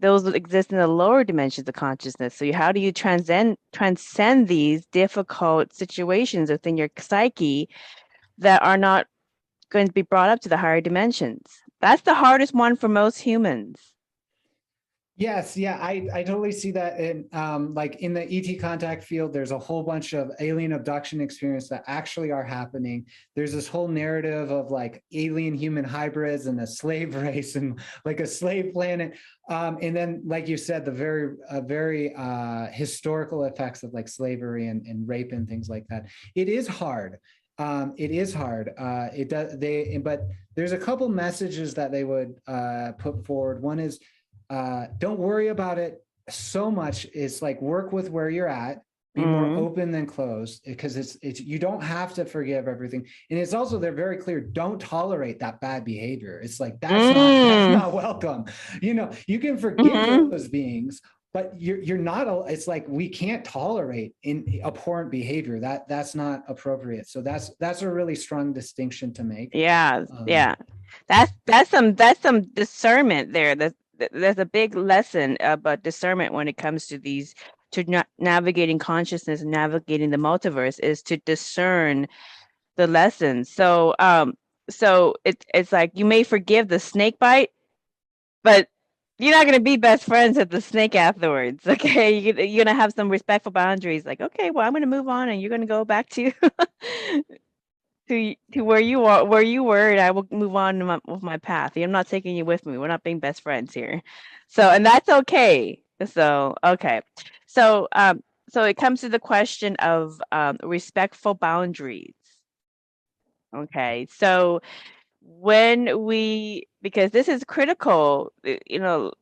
Speaker 2: exist in the lower dimensions of consciousness. So how do you transcend these difficult situations within your psyche that are not going to be brought up to the higher dimensions? That's the hardest one for most humans.
Speaker 3: Yes, yeah, I totally see that. In like in the ET contact field, there's a whole bunch of alien abduction experience that actually are happening. There's this whole narrative of like alien human hybrids and a slave race and like a slave planet. And then, like you said, the very historical effects of like slavery and rape and things like that. It is hard. It is hard. It does. But there's a couple messages that they would put forward. One is, don't worry about it so much. It's like work with where you're at, be more open than closed, because it's you don't have to forgive everything. And it's also, they're very clear, don't tolerate that bad behavior. It's like that's not welcome. You can forgive those beings, but you're not, it's like we can't tolerate abhorrent behavior. That's not appropriate. So that's a really strong distinction to make.
Speaker 2: Yeah. That's some discernment there. There's a big lesson about discernment when it comes to these, to navigating consciousness and navigating the multiverse, is to discern the lessons. So it's like you may forgive the snake bite, but you're not going to be best friends with the snake afterwards. Okay, you're going to have some respectful boundaries. Like, okay, well, I'm going to move on, and you're going to go back to to where you were, and I will move on with my path. I'm not taking you with me. We're not being best friends here. So, and that's okay. So, okay. So it comes to the question of respectful boundaries. Okay. So because this is critical,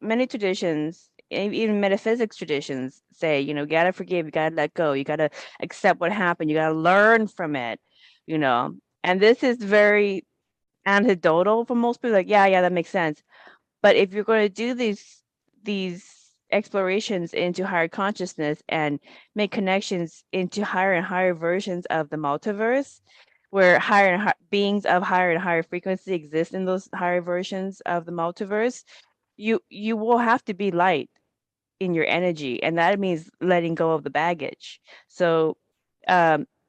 Speaker 2: many traditions, even metaphysics traditions say, you gotta forgive, you gotta let go, you gotta accept what happened, you gotta learn from it, and this is very anecdotal for most people, like, yeah, that makes sense. But if you're going to do these explorations into higher consciousness and make connections into higher and higher versions of the multiverse, where higher and beings of higher and higher frequency exist in those higher versions of the multiverse, you will have to be light in your energy, and that means letting go of the baggage. So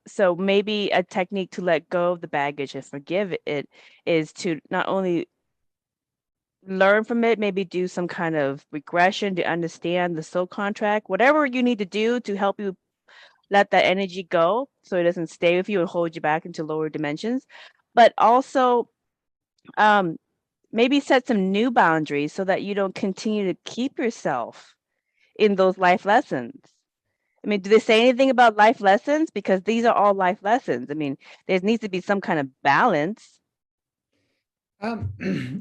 Speaker 2: so maybe a technique to let go of the baggage and forgive it is to not only learn from it, maybe do some kind of regression to understand the soul contract, whatever you need to do to help you let that energy go so it doesn't stay with you and hold you back into lower dimensions. But also maybe set some new boundaries so that you don't continue to keep yourself in those life lessons. I mean, do they say anything about life lessons? Because these are all life lessons. I mean, there needs to be some kind of balance.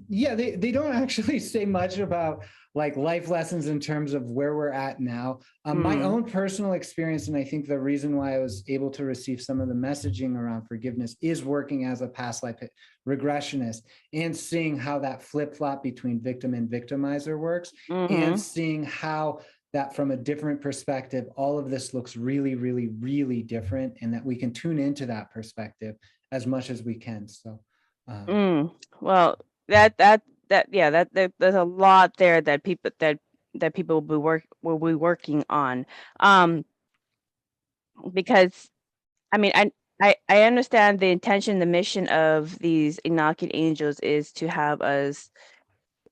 Speaker 3: Yeah, they don't actually say much about like life lessons in terms of where we're at now. My own personal experience, and I think the reason why I was able to receive some of the messaging around forgiveness is working as a past life regressionist and seeing how that flip-flop between victim and victimizer works, and seeing how that from a different perspective, all of this looks really, really, really different, and that we can tune into that perspective as much as we can. So
Speaker 2: well, there's a lot there that people will be working on, because I mean, I understand the intention, the mission of these Enochian angels is to have us,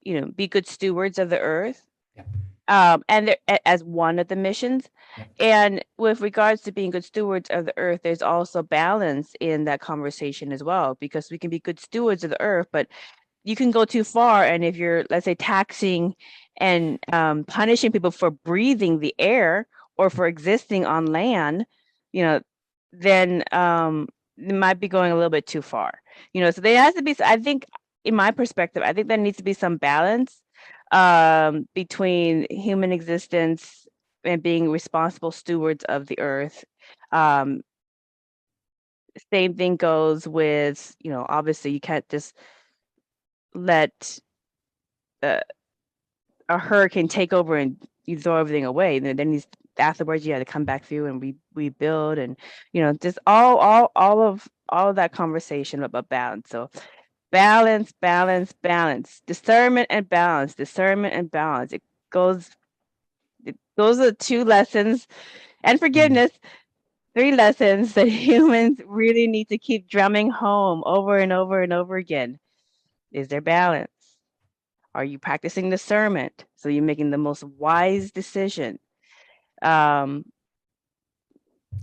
Speaker 2: be good stewards of the earth.
Speaker 3: Yeah.
Speaker 2: And as one of the missions.
Speaker 3: Yeah.
Speaker 2: And with regards to being good stewards of the earth, there's also balance in that conversation as well, because we can be good stewards of the earth, but you can go too far. And if you're, let's say, taxing and punishing people for breathing the air or for existing on land, then it might be going a little bit too far. So there has to be, I think, in my perspective, I think there needs to be some balance between human existence and being responsible stewards of the earth. Same thing goes with, obviously you can't just let a hurricane take over and you throw everything away. Then afterwards you have to come back through and rebuild, and just all of that conversation about balance. So balance, discernment and balance. Those are the 2 lessons, and forgiveness, 3 lessons that humans really need to keep drumming home over and over and over again. Is there balance? Are you practicing discernment? So you're making the most wise decision.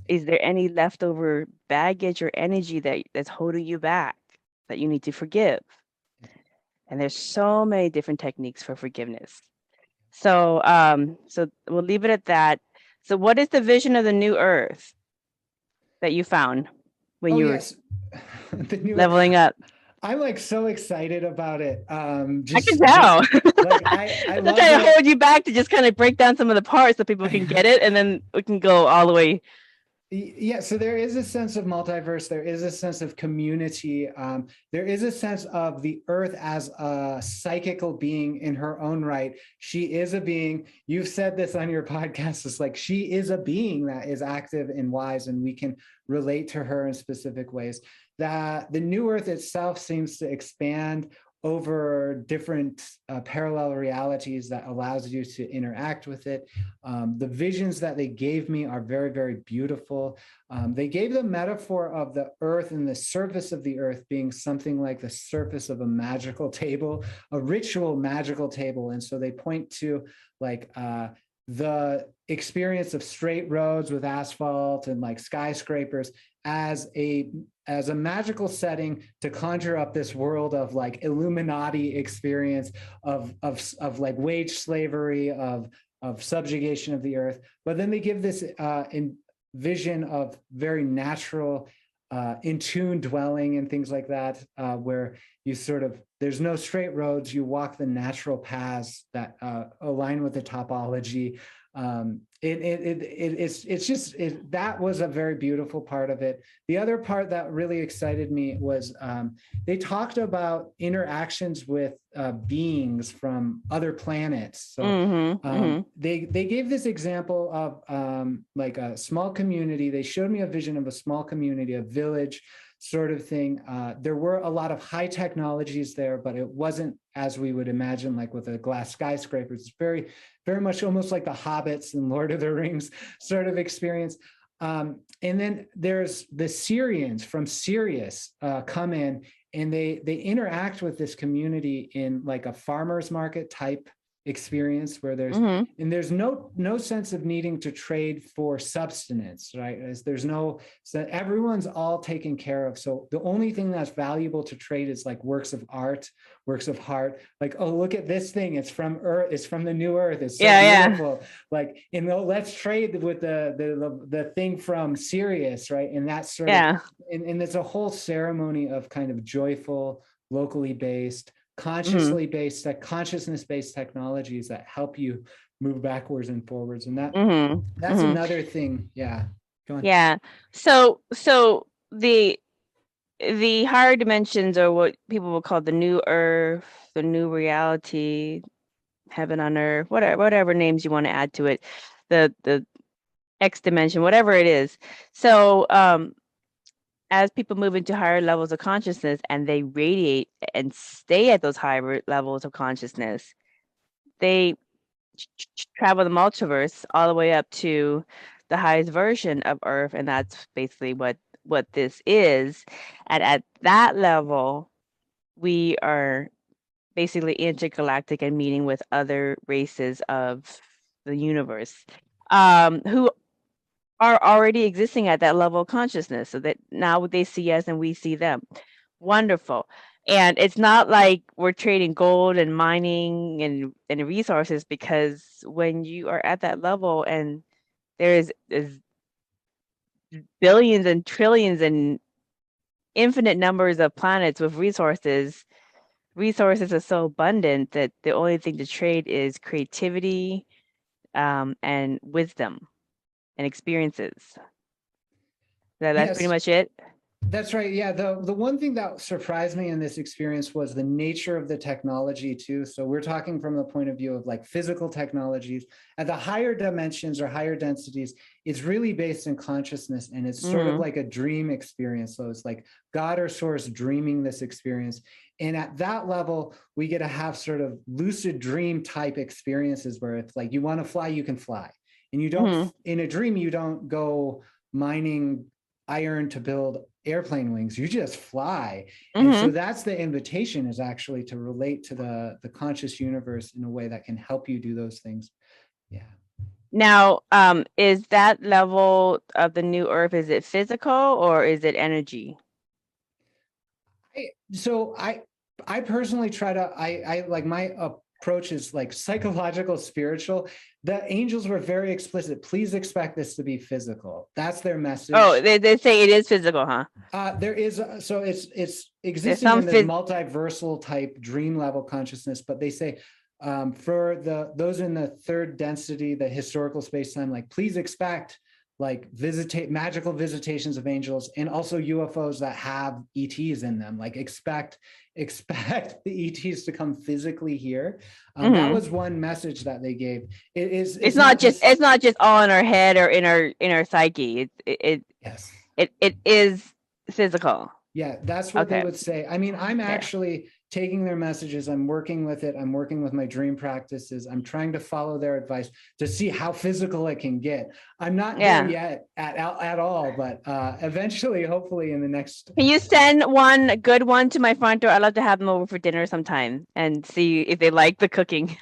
Speaker 2: Is there any leftover baggage or energy that's holding you back that you need to forgive? And there's so many different techniques for forgiveness. So so we'll leave it at that. So what is the vision of the new earth that you found when you were
Speaker 3: The new
Speaker 2: leveling up?
Speaker 3: I'm like so excited about it.
Speaker 2: I can tell.
Speaker 3: I love
Speaker 2: trying to hold you back to just kind of break down some of the parts so people can get it, and then we can go all the way.
Speaker 3: Yeah, so there is a sense of multiverse. There is a sense of community. There is a sense of the earth as a psychical being in her own right. She is a being. You've said this on your podcast. It's like she is a being that is active and wise, and we can relate to her in specific ways. That the new earth itself seems to expand over different parallel realities that allows you to interact with it. The visions that they gave me are very, very beautiful. They gave the metaphor of the earth and the surface of the earth being something like the surface of a magical table, a ritual magical table. And so they point to like the experience of straight roads with asphalt and like skyscrapers as a magical setting to conjure up this world of like Illuminati experience of like wage slavery, of subjugation of the earth. But then they give this vision of very natural, in tune dwelling and things like that, where you there's no straight roads, you walk the natural paths that align with the topology. That was a very beautiful part of it. The other part that really excited me was they talked about interactions with beings from other planets. So they gave this example of like a small community. They showed me a vision of a small community, a village sort of thing. There were a lot of high technologies there, but it wasn't as we would imagine, like with a glass skyscrapers. It's very, very much almost like the Hobbits and Lord of the Rings sort of experience. And then there's the Syrians from Sirius come in, and they interact with this community in like a farmer's market type experience where there's and there's no sense of needing to trade for substance, right? So everyone's all taken care of. So the only thing that's valuable to trade is like works of art, works of heart. Like, oh, look at this thing, it's from earth, it's from the new earth, it's so beautiful. Like, let's trade with the thing from Sirius, right? And that's sort of and it's a whole ceremony of kind of joyful, locally based, consciously based, consciousness-based technologies that help you move backwards and forwards. And that's another thing. Yeah. Go on.
Speaker 2: Yeah. So the higher dimensions, or what people will call the new earth, the new reality, heaven on earth, whatever names you want to add to it, the X dimension, whatever it is. So as people move into higher levels of consciousness and they radiate and stay at those higher levels of consciousness, they travel the multiverse all the way up to the highest version of Earth. And that's basically what what this is. And at that level, we are basically intergalactic and meeting with other races of the universe, who are already existing at that level of consciousness, so that now they see us and we see them. Wonderful. And it's not like we're trading gold and mining and resources, because when you are at that level and is billions and trillions and infinite numbers of planets with resources are so abundant that the only thing to trade is creativity, and wisdom and experiences. That's pretty
Speaker 3: Yes,
Speaker 2: much it.
Speaker 3: that's right. Yeah, the one thing that surprised me in this experience was the nature of the technology too. So we're talking from the point of view of like physical technologies. At the higher dimensions or higher densities, it's really based in consciousness, and it's sort of like a dream experience. So it's like God or source dreaming this experience. And at that level, we get to have sort of lucid dream type experiences where it's like you want to fly, you can fly. And you don't, in a dream, you don't go mining iron to build airplane wings, you just fly. And so that's the invitation, is actually to relate to the conscious universe in a way that can help you do those things. Yeah.
Speaker 2: Now, is that level of the new earth, is it physical or is it energy?
Speaker 3: I personally try to, I like, my approach is like psychological, spiritual. The angels were very explicit. Please expect this to be physical. That's their message.
Speaker 2: Oh, they say it is physical, huh?
Speaker 3: There is, so it's existing in this multiversal type dream level consciousness, but they say for those in the third density, the historical space-time, like please expect like magical visitations of angels, and also UFOs that have ETs in them. Like expect the ETs to come physically here. That was one message that they gave. It's not just
Speaker 2: all in our head or in our psyche.
Speaker 3: Yes.
Speaker 2: It is physical.
Speaker 3: Yeah, that's what they would say. I mean, I'm actually taking their messages. I'm working with it. I'm working with my dream practices. I'm trying to follow their advice to see how physical it can get. I'm not there yet at all, but eventually, hopefully in the next.
Speaker 2: Can you send one good one to my front door? I'd love to have them over for dinner sometime and see if they like the cooking.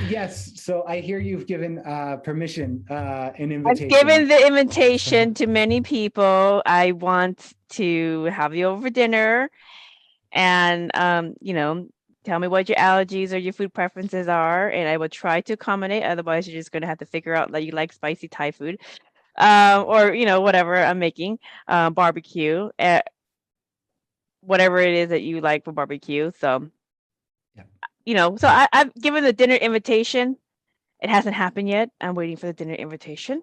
Speaker 3: Yes. So I hear you've given permission, an invitation.
Speaker 2: I've given the invitation to many people. I want to have you over for dinner, and tell me what your allergies or your food preferences are, and I will try to accommodate. Otherwise, you're just going to have to figure out that you like spicy Thai food, or whatever I'm making, barbecue, whatever it is that you like for barbecue. So, so I've given the dinner invitation. It hasn't happened yet. I'm waiting for the dinner invitation.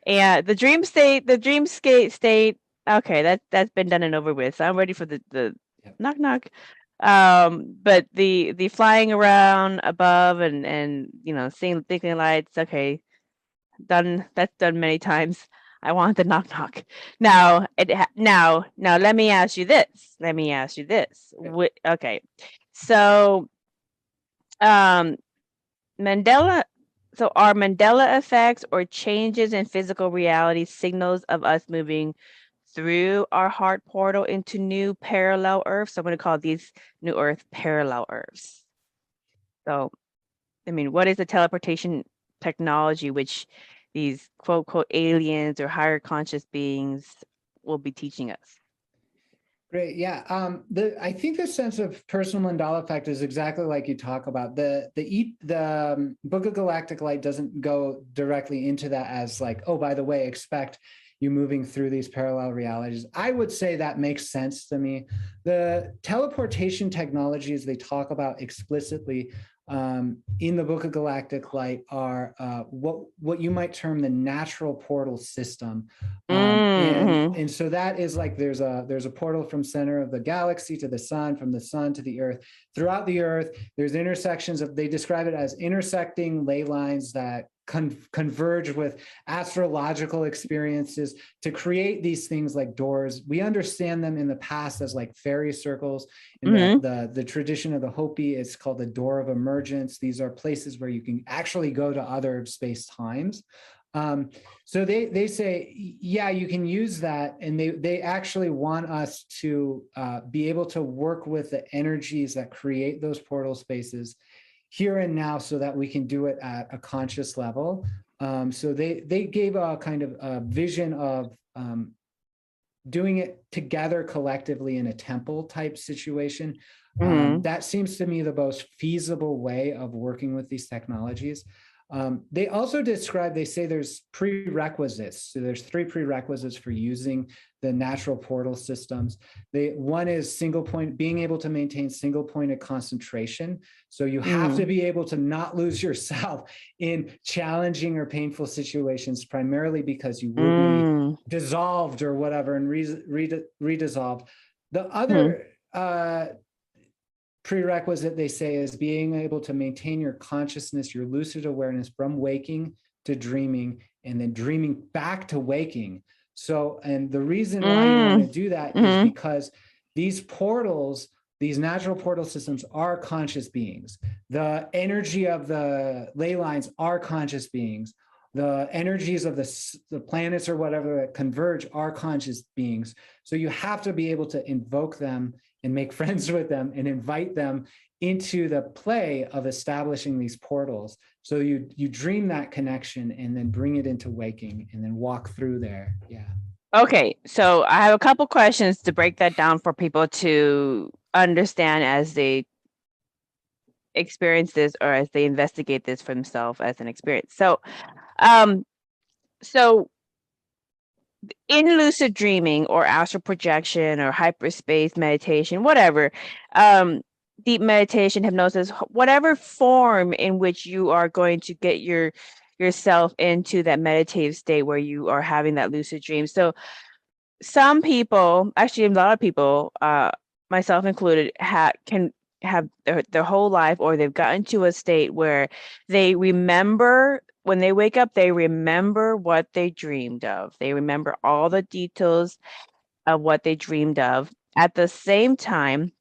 Speaker 2: And the dreamscape state. Okay, that's been done and over with. So I'm ready for the knock knock. But the flying around above and seeing thinking lights. Okay, done. That's done many times. I want the knock knock. Now let me ask you this. Okay, so Mandela. So are Mandela effects or changes in physical reality signals of us moving through our heart portal into new parallel Earths? So I'm going to call these new Earth parallel Earths. So, I mean, what is the teleportation technology which these quote, quote, aliens or higher conscious beings will be teaching us?
Speaker 3: Great. Yeah. I think the sense of personal Mandela effect is exactly like you talk about. The Book of Galactic Light doesn't go directly into that as like, oh, by the way, expect you moving through these parallel realities. I would say that makes sense to me. The teleportation technologies they talk about explicitly in the Book of Galactic Light are what you might term the natural portal system. And so that is like there's a portal from center of the galaxy to the sun, from the sun to the earth. Throughout the earth, there's intersections they describe it as intersecting ley lines that converge with astrological experiences to create these things like doors. We understand them in the past as like fairy circles. In the tradition of the Hopi, it's called the Door of Emergence. These are places where you can actually go to other space times. So they say, yeah, you can use that. And they actually want us to be able to work with the energies that create those portal spaces here and now so that we can do it at a conscious level. So they gave a kind of a vision of doing it together collectively in a temple type situation. That seems to me the most feasible way of working with these technologies. They also describe, they say there's prerequisites. So there's 3 prerequisites for using the natural portal systems. One is single point, being able to maintain single pointed concentration. So you have to be able to not lose yourself in challenging or painful situations, primarily because you will be dissolved or whatever and redissolved. The other prerequisite, they say, is being able to maintain your consciousness, your lucid awareness from waking to dreaming and then dreaming back to waking. So, and the reason why you want to do that is because these portals, these natural portal systems are conscious beings. The energy of the ley lines are conscious beings. The energies of the planets or whatever that converge are conscious beings. So you have to be able to invoke them and make friends with them and invite them into the play of establishing these portals. So you dream that connection and then bring it into waking and then walk through there. Yeah.
Speaker 2: Okay, so I have a couple questions to break that down for people to understand as they experience this or as they investigate this for themselves as an experience. So, so in lucid dreaming or astral projection or hyperspace meditation, whatever, deep meditation, hypnosis, whatever form in which you are going to get yourself into that meditative state where you are having that lucid dream. So some people, actually a lot of people, myself included, can have their whole life, or they've gotten to a state where they remember, when they wake up, they remember what they dreamed of. They remember all the details of what they dreamed of. At the same time,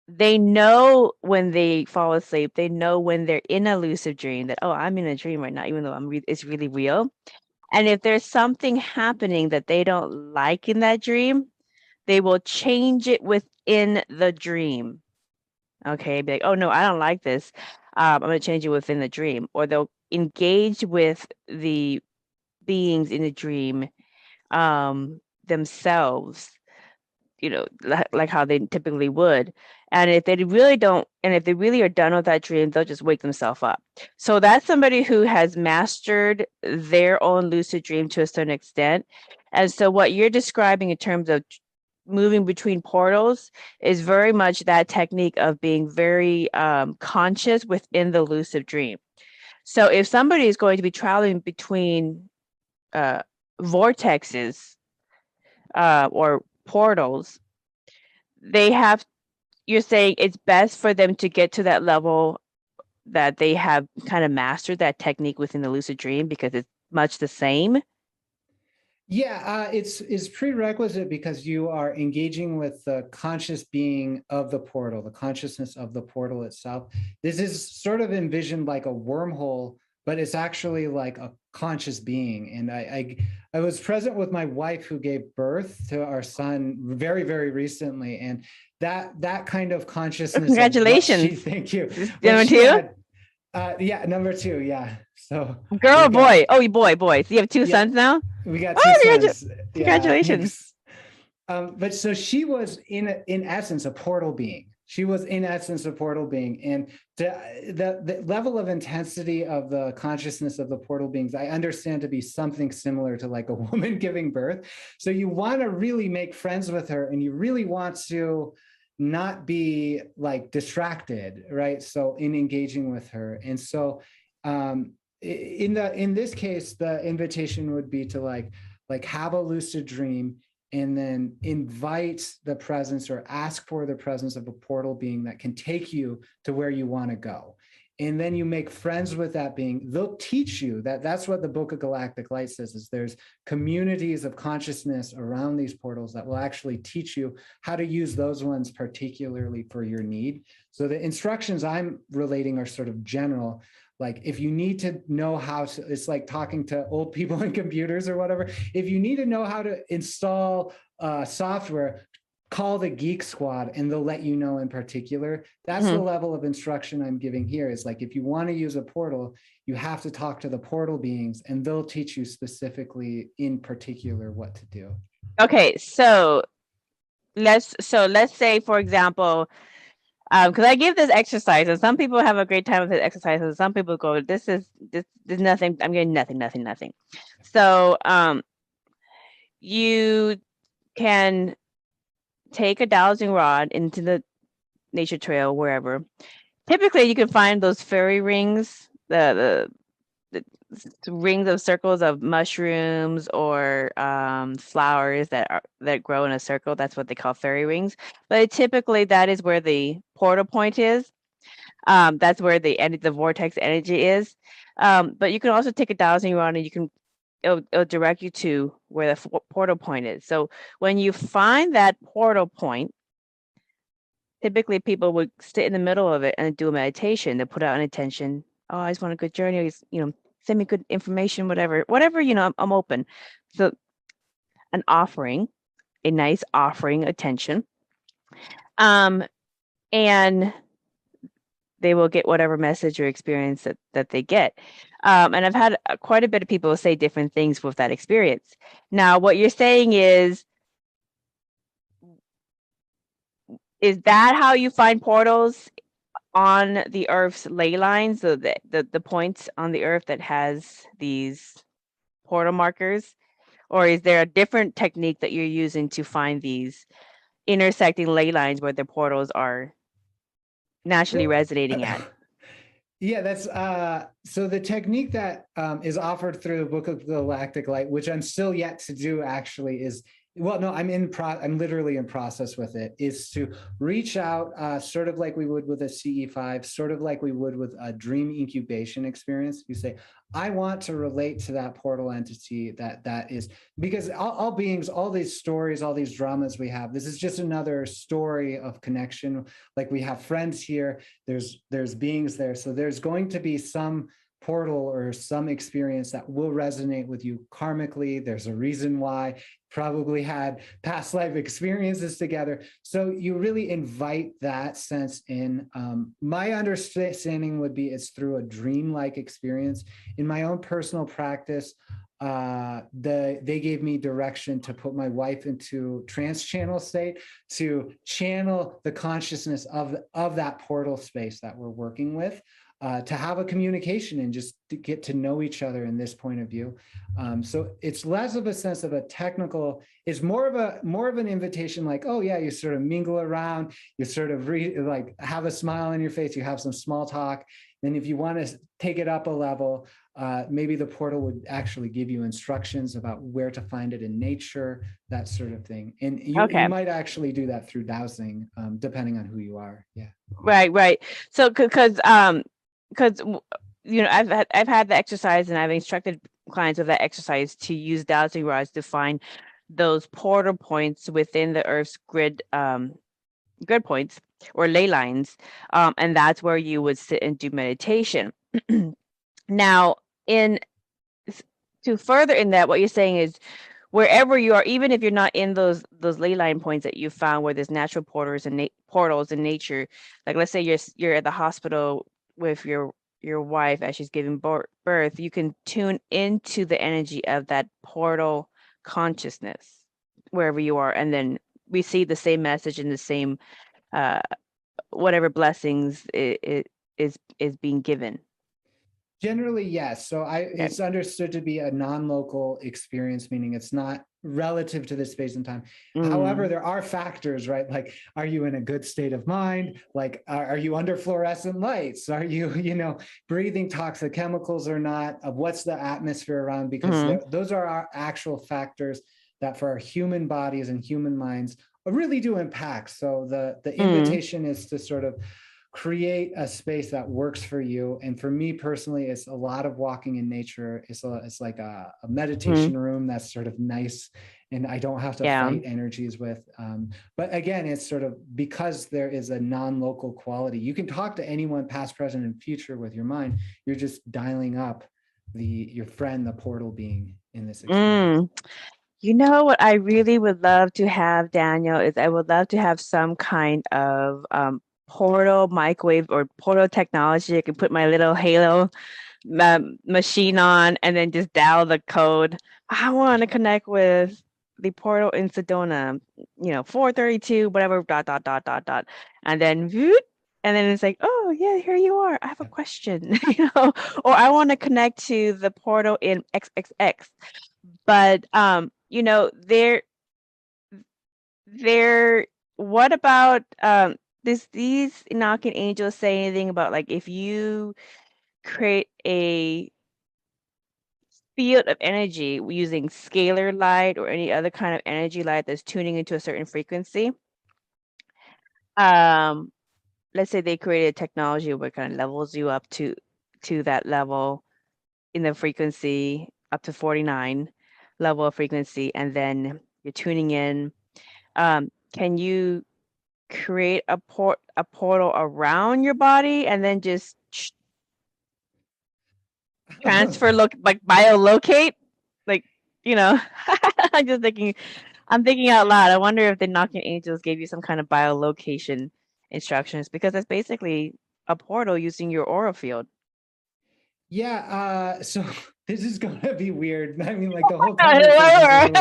Speaker 2: they know when they fall asleep, they know when they're in a lucid dream that, oh, I'm in a dream right now, even though it's really real. And if there's something happening that they don't like in that dream, they will change it within the dream. Okay, be like, oh no, I don't like this. I'm going to change it within the dream. Or they'll engage with the beings in the dream themselves, like how they typically would. And if they really don't, and if they really are done with that dream, they'll just wake themselves up. So that's somebody who has mastered their own lucid dream to a certain extent. And so what you're describing in terms of moving between portals is very much that technique of being very conscious within the lucid dream. So if somebody is going to be traveling between vortexes or portals, you're saying it's best for them to get to that level that they have kind of mastered that technique within the lucid dream because it's much the same.
Speaker 3: Yeah, it's prerequisite because you are engaging with the conscious being of the portal, the consciousness of the portal itself. This is sort of envisioned like a wormhole, but it's actually like a conscious being. And I was present with my wife who gave birth to our son very, very recently, and that kind of consciousness.
Speaker 2: Congratulations!
Speaker 3: Thank you.
Speaker 2: Number 2.
Speaker 3: Yeah, number 2. Yeah. So
Speaker 2: girl or boy? Oh, boy. So you have 2 sons now?
Speaker 3: We got 2 sons.
Speaker 2: Congratulations.
Speaker 3: But so she was in essence a portal being. She was in essence a portal being. And the level of intensity of the consciousness of the portal beings, I understand to be something similar to like a woman giving birth. So you want to really make friends with her, and you really want to not be like distracted, right? So in engaging with her. And so in this case, the invitation would be to like have a lucid dream and then invite the presence or ask for the presence of a portal being that can take you to where you want to go. And then you make friends with that being. They'll teach you that's what the Book of Galactic Light says, is there's communities of consciousness around these portals that will actually teach you how to use those ones particularly for your need. So the instructions I'm relating are sort of general, Like if you need to know how to, it's like talking to old people in computers or whatever. If you need to know how to install software, call the Geek Squad and they'll let you know in particular. That's the level of instruction I'm giving here. Is like, if you want to use a portal, you have to talk to the portal beings and they'll teach you specifically in particular what to do.
Speaker 2: Okay, so let's say, for example, because I give this exercise and some people have a great time with this exercise and some people go, this is nothing, I'm getting nothing. So you can take a dowsing rod into the nature trail, wherever. Typically you can find those fairy rings, the rings of circles of mushrooms or flowers that grow in a circle. That's what they call fairy rings. But typically that is where the portal point is. That's where the vortex energy is. But you can also take a dowsing rod and it'll direct you to where the portal point is. So when you find that portal point, typically people would sit in the middle of it and do a meditation. They put out an intention. Oh, I just want a good journey. Send me good information, whatever, I'm open. So a nice offering, attention. And they will get whatever message or experience that they get. And I've had quite a bit of people say different things with that experience. Now, what you're saying is that how you find portals on the Earth's ley lines, so the points on the Earth that has these portal markers? Or is there a different technique that you're using to find these intersecting ley lines where the portals are naturally resonating at?
Speaker 3: Yeah, that's so the technique that is offered through the Book of Galactic Light, which I'm still yet to do actually, is, well, no, I'm literally in process with it, is to reach out sort of like we would with a CE5, sort of like we would with a dream incubation experience. You say, I want to relate to that portal entity that is, because all beings, all these stories, all these dramas we have, this is just another story of connection. Like we have friends here, there's beings there. So there's going to be some portal or some experience that will resonate with you karmically. There's a reason why. Probably had past life experiences together. So you really invite that sense in. My understanding would be it's through a dream-like experience. In my own personal practice, they gave me direction to put my wife into trance channel state, to channel the consciousness of that portal space that we're working with. To have a communication and just to get to know each other in this point of view. So it's less of a sense of a technical, it's more of an invitation, like, oh yeah, you sort of mingle around, you sort of like have a smile on your face, you have some small talk. Then if you want to take it up a level, maybe the portal would actually give you instructions about where to find it in nature, that sort of thing. And you might actually do that through dowsing, depending on who you are. Yeah.
Speaker 2: Right. So because I've had the exercise and I've instructed clients with that exercise to use dowsing rods to find those portal points within the Earth's grid points or ley lines, and that's where you would sit and do meditation. Now, to further in that, what you're saying is, wherever you are, even if you're not in those ley line points that you found where there's natural portals in nature, like let's say you're at the hospital with your wife as she's giving birth, you can tune into the energy of that portal consciousness wherever you are, and then receive the same message and the same whatever blessings is being given.
Speaker 3: Generally, yes. So it's understood to be a non-local experience, meaning it's not relative to the space and time. However, there are factors, right? Like, are you in a good state of mind? Like, are you under fluorescent lights? Are you, breathing toxic chemicals or not? What's the atmosphere around? Because those are our actual factors that for our human bodies and human minds really do impact. So the invitation is to sort of create a space that works for you. And for me personally, it's a lot of walking in nature. It's like a meditation room that's sort of nice, and I don't have to fight energies with. But again, it's sort of because there is a non-local quality. You can talk to anyone, past, present, and future with your mind. You're just dialing up your friend, the portal being in this experience.
Speaker 2: You know what I really would love to have, Daniel, is I would love to have some kind of portal microwave or portal technology. I can put my little Halo machine on and then just dial the code. I want to connect with the portal in Sedona, 432, whatever, dot, dot, dot, dot, dot. And then, whoop, and then it's like, oh, yeah, here you are. I have a question, or I want to connect to the portal in XXX. But, what about these Enochian angels say anything about like if you create a field of energy using scalar light or any other kind of energy light that's tuning into a certain frequency? Let's say they created a technology where it kind of levels you up to that level in the frequency up to 49 level of frequency, and then you're tuning in. Can you create a portal around your body and then just transfer biolocate? Like, I'm thinking out loud. I wonder if the Enochian angels gave you some kind of biolocation instructions, because that's basically a portal using your aura field.
Speaker 3: Yeah, so this is going to be weird. I mean, like the whole conversation.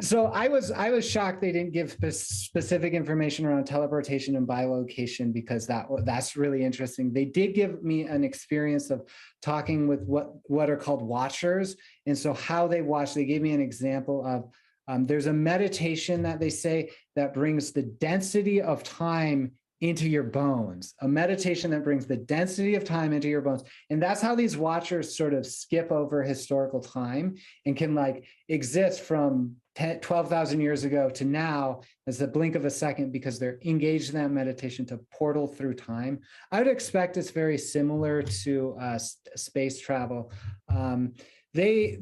Speaker 3: So I was shocked they didn't give specific information around teleportation and bilocation, because that's really interesting. They did give me an experience of talking with what are called watchers, and so how they watch. They gave me an example of there's a meditation that they say that brings the density of time into your bones, a meditation that brings the density of time into your bones. And that's how these watchers sort of skip over historical time and can like exist from 12,000 years ago to now as the blink of a second, because they're engaged in that meditation to portal through time. I would expect it's very similar to space travel. They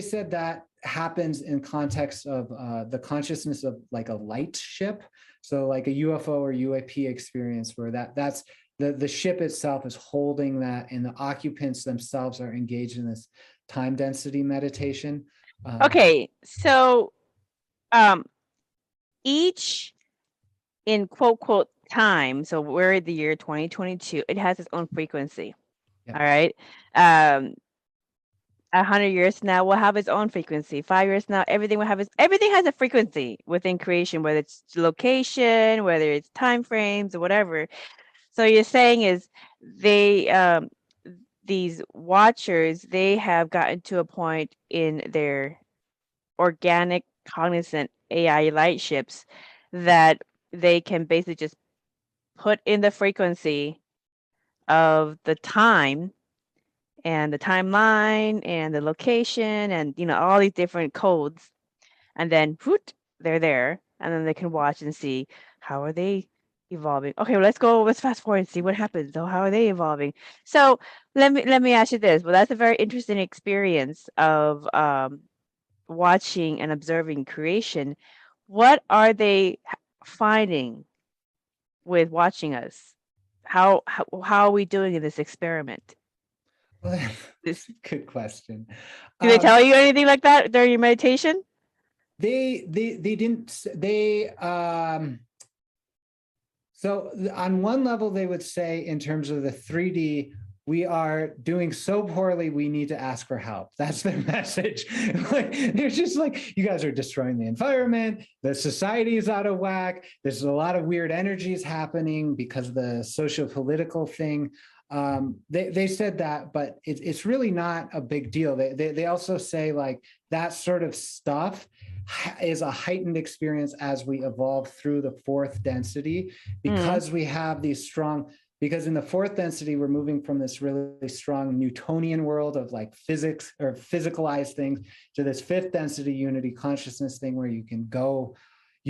Speaker 3: said that happens in context of the consciousness of like a light ship. So like a UFO or UAP experience where that's the ship itself is holding that, and the occupants themselves are engaged in this time density meditation.
Speaker 2: Okay, so each in quote time, so we're in the year 2022, it has its own frequency. Yep. All right. 100 years from now, we'll have its own frequency. 5 years from now, everything has a frequency within creation, whether it's location, whether it's time frames or whatever. So you're saying is these watchers, they have gotten to a point in their organic cognizant AI light ships that they can basically just put in the frequency of the time and the timeline and the location and all these different codes, and then whoot, they're there, and then they can watch and see how are they evolving. Okay, well, let's fast forward and see what happens. So how are they evolving? So let me ask you this. Well, that's a very interesting experience of watching and observing creation. What are they finding with watching us? How are we doing in this experiment?
Speaker 3: Well, this is a good question.
Speaker 2: Do they tell you anything like that during your meditation?
Speaker 3: They didn't. So on one level, they would say in terms of the 3D, we are doing so poorly, we need to ask for help. That's their message. They're just like, you guys are destroying the environment. The society is out of whack. There's a lot of weird energies happening because of the socio-political thing. They said that, but it's really not a big deal. They also say like that sort of stuff is a heightened experience as we evolve through the fourth density, because we have these strong, because in the fourth density, we're moving from this really strong Newtonian world of like physics or physicalized things to this fifth density unity consciousness thing where you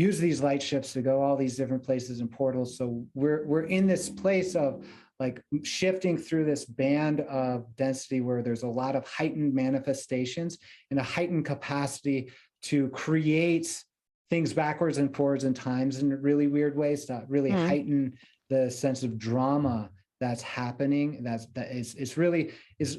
Speaker 3: use these light ships to go all these different places and portals. So we're in this place of like shifting through this band of density where there's a lot of heightened manifestations and a heightened capacity to create things backwards and forwards in times in really weird ways to really heighten the sense of drama that's happening. It's really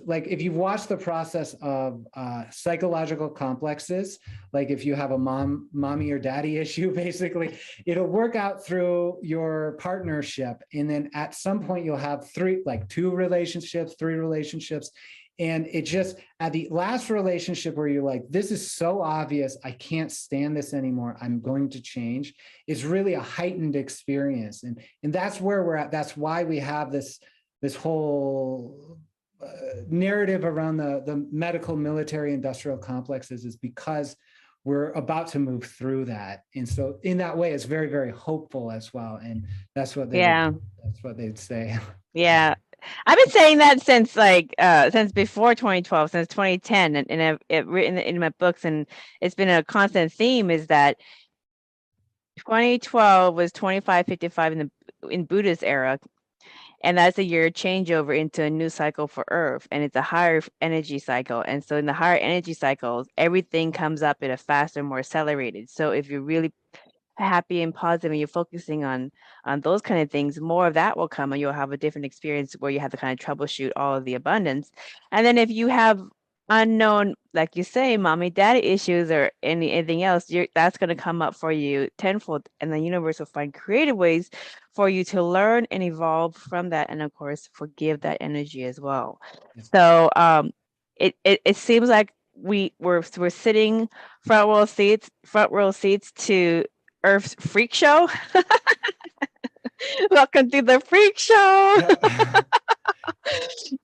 Speaker 3: like if you've watched the process of psychological complexes, like if you have a mommy or daddy issue, basically, it'll work out through your partnership. And then at some point you'll have two relationships, three relationships. And it just, at the last relationship where you're like, this is so obvious, I can't stand this anymore, I'm going to change. It's really a heightened experience. And that's where we're at. That's why we have this whole narrative around the medical, military, industrial complexes, is because we're about to move through that. And so in that way, it's very, very hopeful as well. And that's what they'd say.
Speaker 2: Yeah. I've been saying that since before 2012, since 2010, and I've written in my books, and it's been a constant theme, is that 2012 was 2555 in Buddhist era, and that's a year changeover into a new cycle for Earth, and it's a higher energy cycle. And so in the higher energy cycles, everything comes up in a faster, more accelerated. So if you're really happy and positive and you're focusing on those kind of things, more of that will come, and you'll have a different experience where you have to kind of troubleshoot all of the abundance. And then if you have unknown, like you say, mommy daddy issues or anything else, that's going to come up for you tenfold, and the universe will find creative ways for you to learn and evolve from that, and of course forgive that energy as well. So it seems like we're sitting front row seats to Earth's freak show. Welcome to the freak show. Yeah.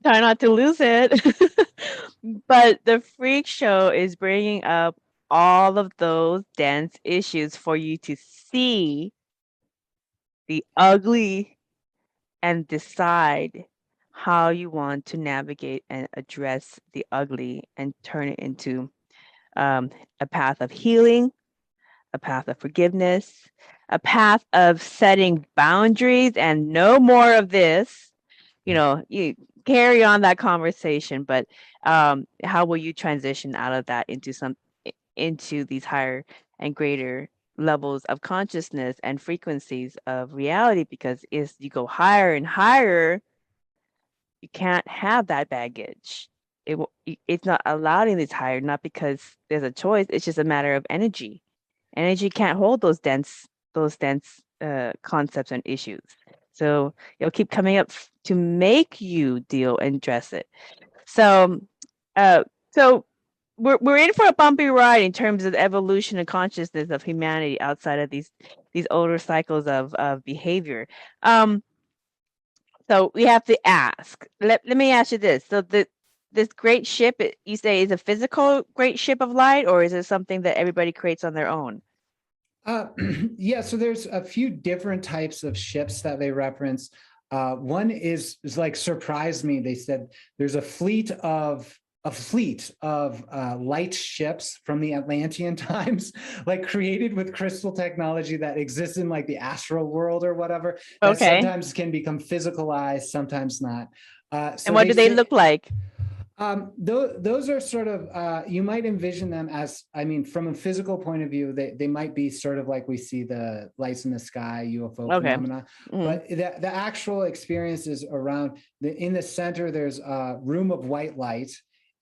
Speaker 2: Try not to lose it. But the freak show is bringing up all of those dense issues for you to see the ugly and decide how you want to navigate and address the ugly and turn it into a path of healing, a path of forgiveness, a path of setting boundaries and no more of this. You carry on that conversation, but how will you transition out of that into these higher and greater levels of consciousness and frequencies of reality? Because as you go higher and higher, you can't have that baggage. It's not allowed in this higher, not because there's a choice. It's just a matter of energy. Energy can't hold those dense concepts and issues. So it'll keep coming up to make you deal and address it. So we're in for a bumpy ride in terms of the evolution and consciousness of humanity outside of these older cycles of behavior. So we have to ask. Let me ask you this. So this great ship, you say, is a physical great ship of light, or is it something that everybody creates on their own?
Speaker 3: Yeah, so there's a few different types of ships that they reference. One is like surprised me. They said there's a fleet of light ships from the Atlantean times, like created with crystal technology that exists in like the astral world or whatever. That sometimes can become physicalized, sometimes not.
Speaker 2: And what do they look like?
Speaker 3: Those are sort of, you might envision them as, from a physical point of view, they might be sort of like we see the lights in the sky, UFO phenomena. But the actual experience is around, in the center, there's a room of white light.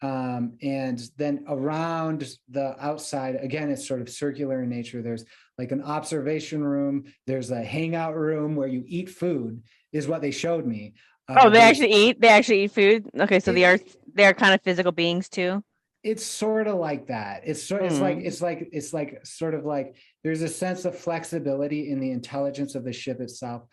Speaker 3: And then around the outside, again, it's sort of circular in nature. There's like an observation room. There's a hangout room where you eat food, is what they showed me.
Speaker 2: They actually eat food. Okay, so they're kind of physical beings too.
Speaker 3: It's sort of like that. It's sort of like there's a sense of flexibility in the intelligence of the ship itself.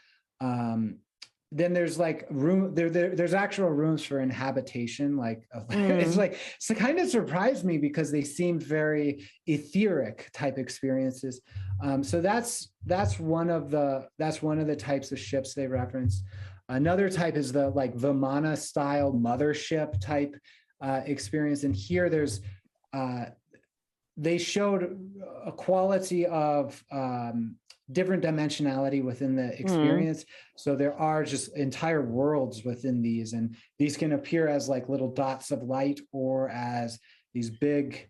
Speaker 3: Then there's like there's actual rooms for inhabitation. It's kind of surprised me because they seemed very etheric type experiences. So that's one of the types of ships they reference. Another type is the like Vimana style mothership type experience. And here there's they showed a quality of different dimensionality within the experience. So there are just entire worlds within these, and these can appear as like little dots of light or as these big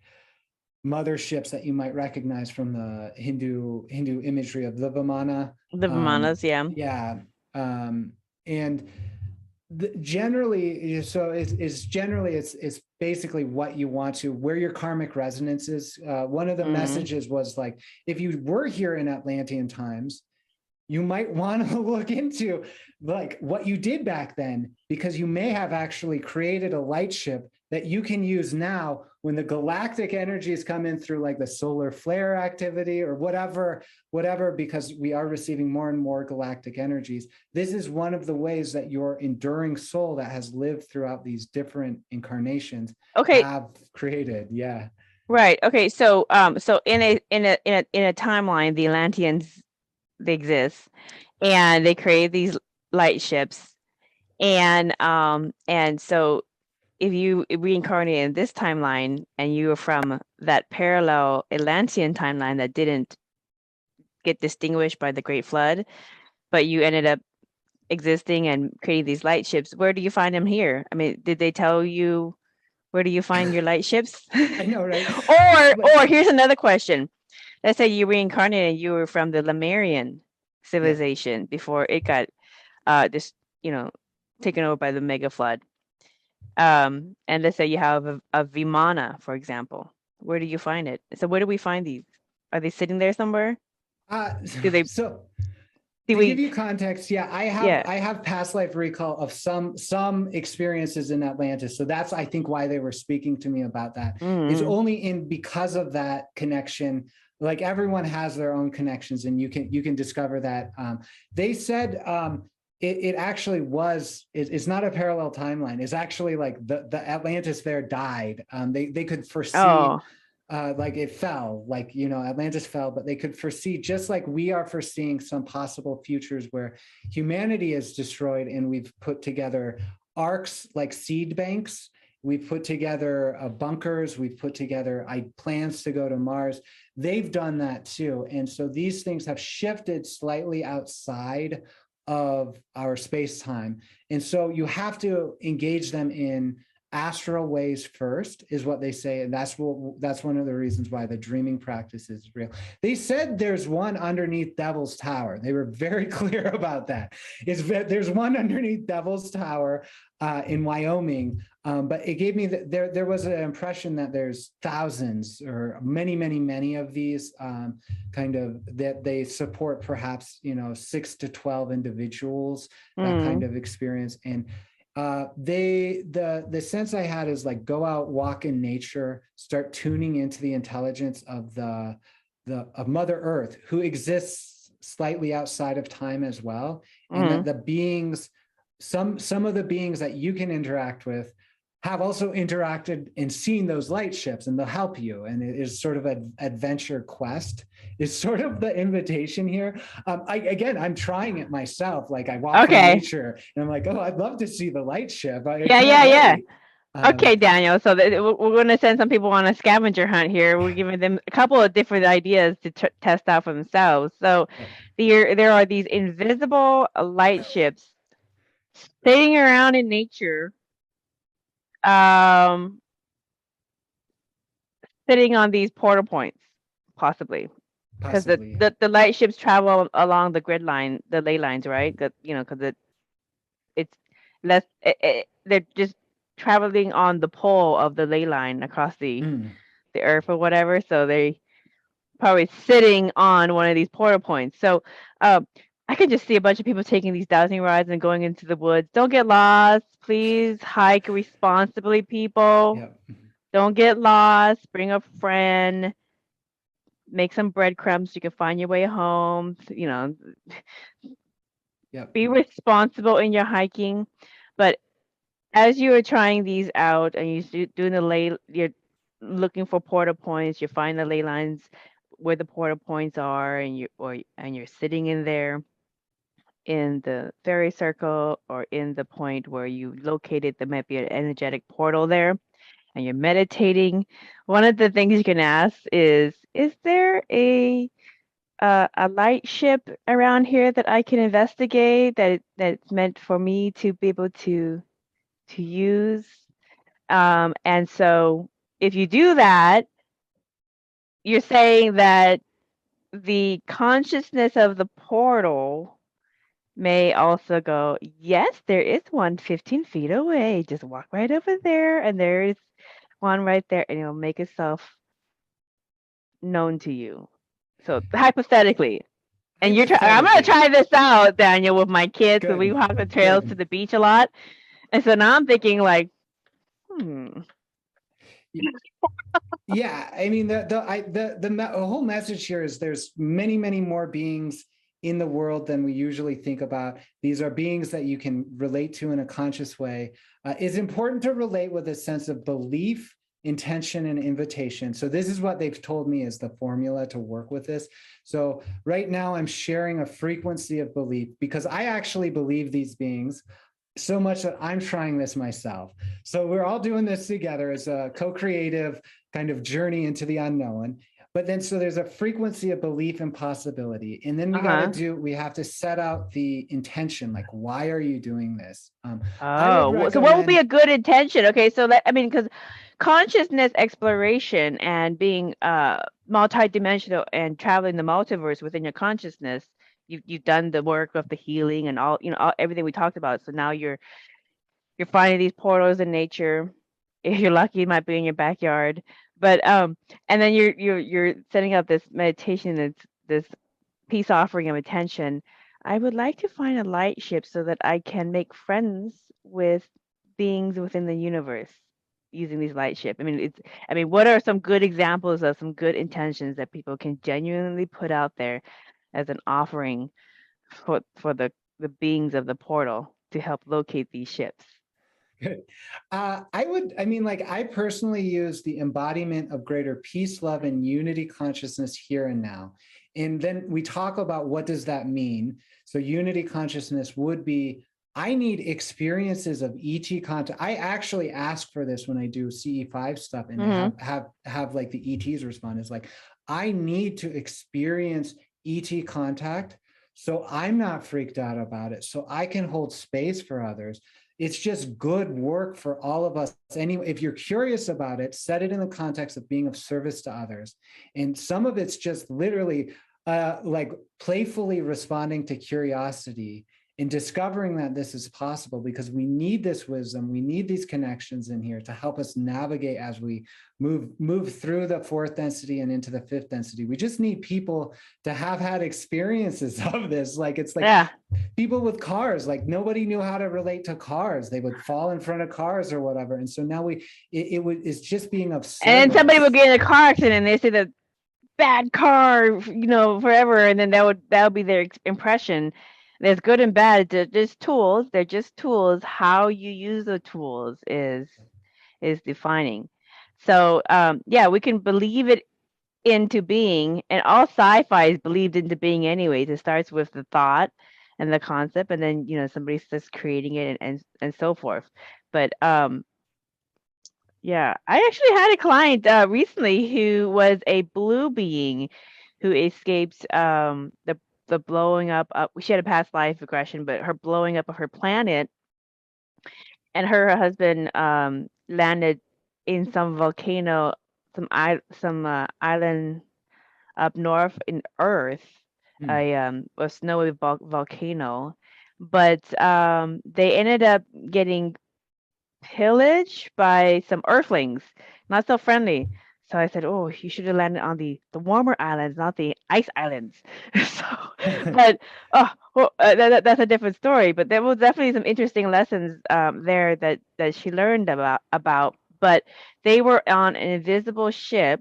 Speaker 3: motherships that you might recognize from the Hindu imagery of the Vimana.
Speaker 2: The Vimanas, yeah.
Speaker 3: Yeah. And generally, so it's generally it's basically what you want to, where your karmic resonance is. One of the messages was like, if you were here in Atlantean times, you might want to look into like what you did back then, because you may have actually created a light ship that you can use now when the galactic energies come in through like the solar flare activity or whatever, because we are receiving more and more galactic energies. This is one of the ways that your enduring soul that has lived throughout these different incarnations have created. Yeah.
Speaker 2: Right. Okay. So so in a timeline, the Atlanteans, they exist and they create these light ships. And so if you reincarnate in this timeline and you were from that parallel Atlantean timeline that didn't get distinguished by the Great Flood, but you ended up existing and creating these light ships, where do you find them here? I mean, did they tell you where do you find your light ships?
Speaker 3: I know, right?
Speaker 2: Or here's another question. Let's say you reincarnated and you were from the Lemurian civilization before it got just, taken over by the mega flood. And let's say you have a Vimana, for example. Where do you find it? So where do we find these? Are they sitting there somewhere? Do they?
Speaker 3: So to give you context, I have past life recall of some experiences in Atlantis. So that's, I think, why they were speaking to me about that. It's only because of that connection. Like everyone has their own connections, and you can discover that. They said it actually was. It's not a parallel timeline. It's actually like the Atlantis there died. They could foresee. Like it fell, like, Atlantis fell, but they could foresee, just like we are foreseeing some possible futures where humanity is destroyed, and we've put together arcs like seed banks. We've put together bunkers. We've put together plans to go to Mars. They've done that too. And so these things have shifted slightly outside of our space-time. And so you have to engage them in astral ways first, is what they say, and that's one of the reasons why the dreaming practice is real. They said there's one underneath Devil's Tower. They were very clear about that. There's one underneath Devil's Tower in Wyoming, but it gave me there was an impression that there's thousands or many of these kind of, that they support perhaps 6 to 12 individuals, that kind of experience. And the sense I had is like, go out, walk in nature, start tuning into the intelligence of of Mother Earth, who exists slightly outside of time as well. And that the beings, some of the beings that you can interact with have also interacted and seen those light ships, and they'll help you. And it is sort of an adventure quest is sort of the invitation here. I'm trying it myself. Like I walk in nature and I'm like, oh, I'd love to see the light ship.
Speaker 2: Yeah. Okay, Daniel. So we're going to send some people on a scavenger hunt here. We're giving them a couple of different ideas to test out for themselves. So there are these invisible light ships sitting around in nature, sitting on these portal points, possibly. Because the light ships travel along the grid line, the ley lines, right? Because it's less. They're just traveling on the pole of the ley line across the Earth or whatever. So they probably sitting on one of these portal points. So I can just see a bunch of people taking these dowsing rods and going into the woods. Don't get lost, please. Hike responsibly, people.
Speaker 3: Yep.
Speaker 2: Don't get lost. Bring a friend. Make some breadcrumbs so you can find your way home. Be responsible in your hiking. But as you are trying these out and you're doing you're looking for portal points, you find the ley lines where the portal points are, and you're sitting in there in the fairy circle or in the point where you located, there might be an energetic portal there. and you're meditating, one of the things you can ask is there a light ship around here that I can investigate that's meant for me to be able to use? And so if you do that, you're saying that the consciousness of the portal may also go, yes, there is one 15 feet away. Just walk right over there, and there is one right there, and it'll make itself known to you. So hypothetically, and I'm gonna
Speaker 3: Hypothetically,
Speaker 2: try this out, Daniel, with my kids, because we
Speaker 3: good,
Speaker 2: walk the trails to
Speaker 3: good.
Speaker 2: the beach a lot. And so now I'm thinking like,
Speaker 3: Yeah, I mean the whole message here is there's many, many more beings in the world than we usually think about. These are beings that you can relate to in a conscious way. It's important to relate with a sense of belief, intention, and invitation. So this is what they've told me is the formula to work with this. So right now I'm sharing a frequency of belief because I actually believe these beings so much that I'm trying this myself. So we're all doing this together as a co-creative kind of journey into the unknown. But then, so there's a frequency of belief and possibility. And then we have to set out the intention, like, why are you doing this? I would
Speaker 2: so what would be
Speaker 3: recommend,
Speaker 2: a good intention? Okay, so because consciousness exploration and being multidimensional and traveling the multiverse within your consciousness, you've done the work of the healing and all, everything we talked about. So now you're finding these portals in nature. If you're lucky, it might be in your backyard. But and then you're setting up this meditation, this peace offering of attention. I would like to find a light ship so that I can make friends with beings within the universe using these light ship. What are some good examples of some good intentions that people can genuinely put out there as an offering for the beings of the portal to help locate these ships?
Speaker 3: I personally use the embodiment of greater peace, love, and unity consciousness here and now. And then we talk about what does that mean? So unity consciousness would be, I need experiences of ET contact. I actually ask for this when I do CE5 stuff and have like the ETs respond. It's like, I need to experience ET contact so I'm not freaked out about it, so I can hold space for others. It's just good work for all of us. Anyway, if you're curious about it, set it in the context of being of service to others. And some of it's just literally like playfully responding to curiosity and discovering that this is possible, because we need this wisdom, we need these connections in here to help us navigate as we move through the fourth density and into the fifth density. We just need people to have had experiences of this. Like, it's like people with cars, like nobody knew how to relate to cars. They would fall in front of cars or whatever. And so now it's just being of service.
Speaker 2: And then somebody would get in a car accident and they say the bad car, forever. And then that would be their impression. There's good and bad. They're just tools. They're just tools. How you use the tools is defining. So we can believe it into being, and all sci-fi is believed into being anyways. It starts with the thought and the concept, and then somebody starts creating it and so forth. But I actually had a client recently who was a blue being who escaped the blowing up. She had a past life regression, but her blowing up of her planet, and her husband landed in some volcano, some island up north in Earth, a snowy volcano, but they ended up getting pillaged by some Earthlings, not so friendly. So I said, "Oh, you should have landed on the warmer islands, not the ice islands." But that's a different story. But there was definitely some interesting lessons there that she learned about. But they were on an invisible ship,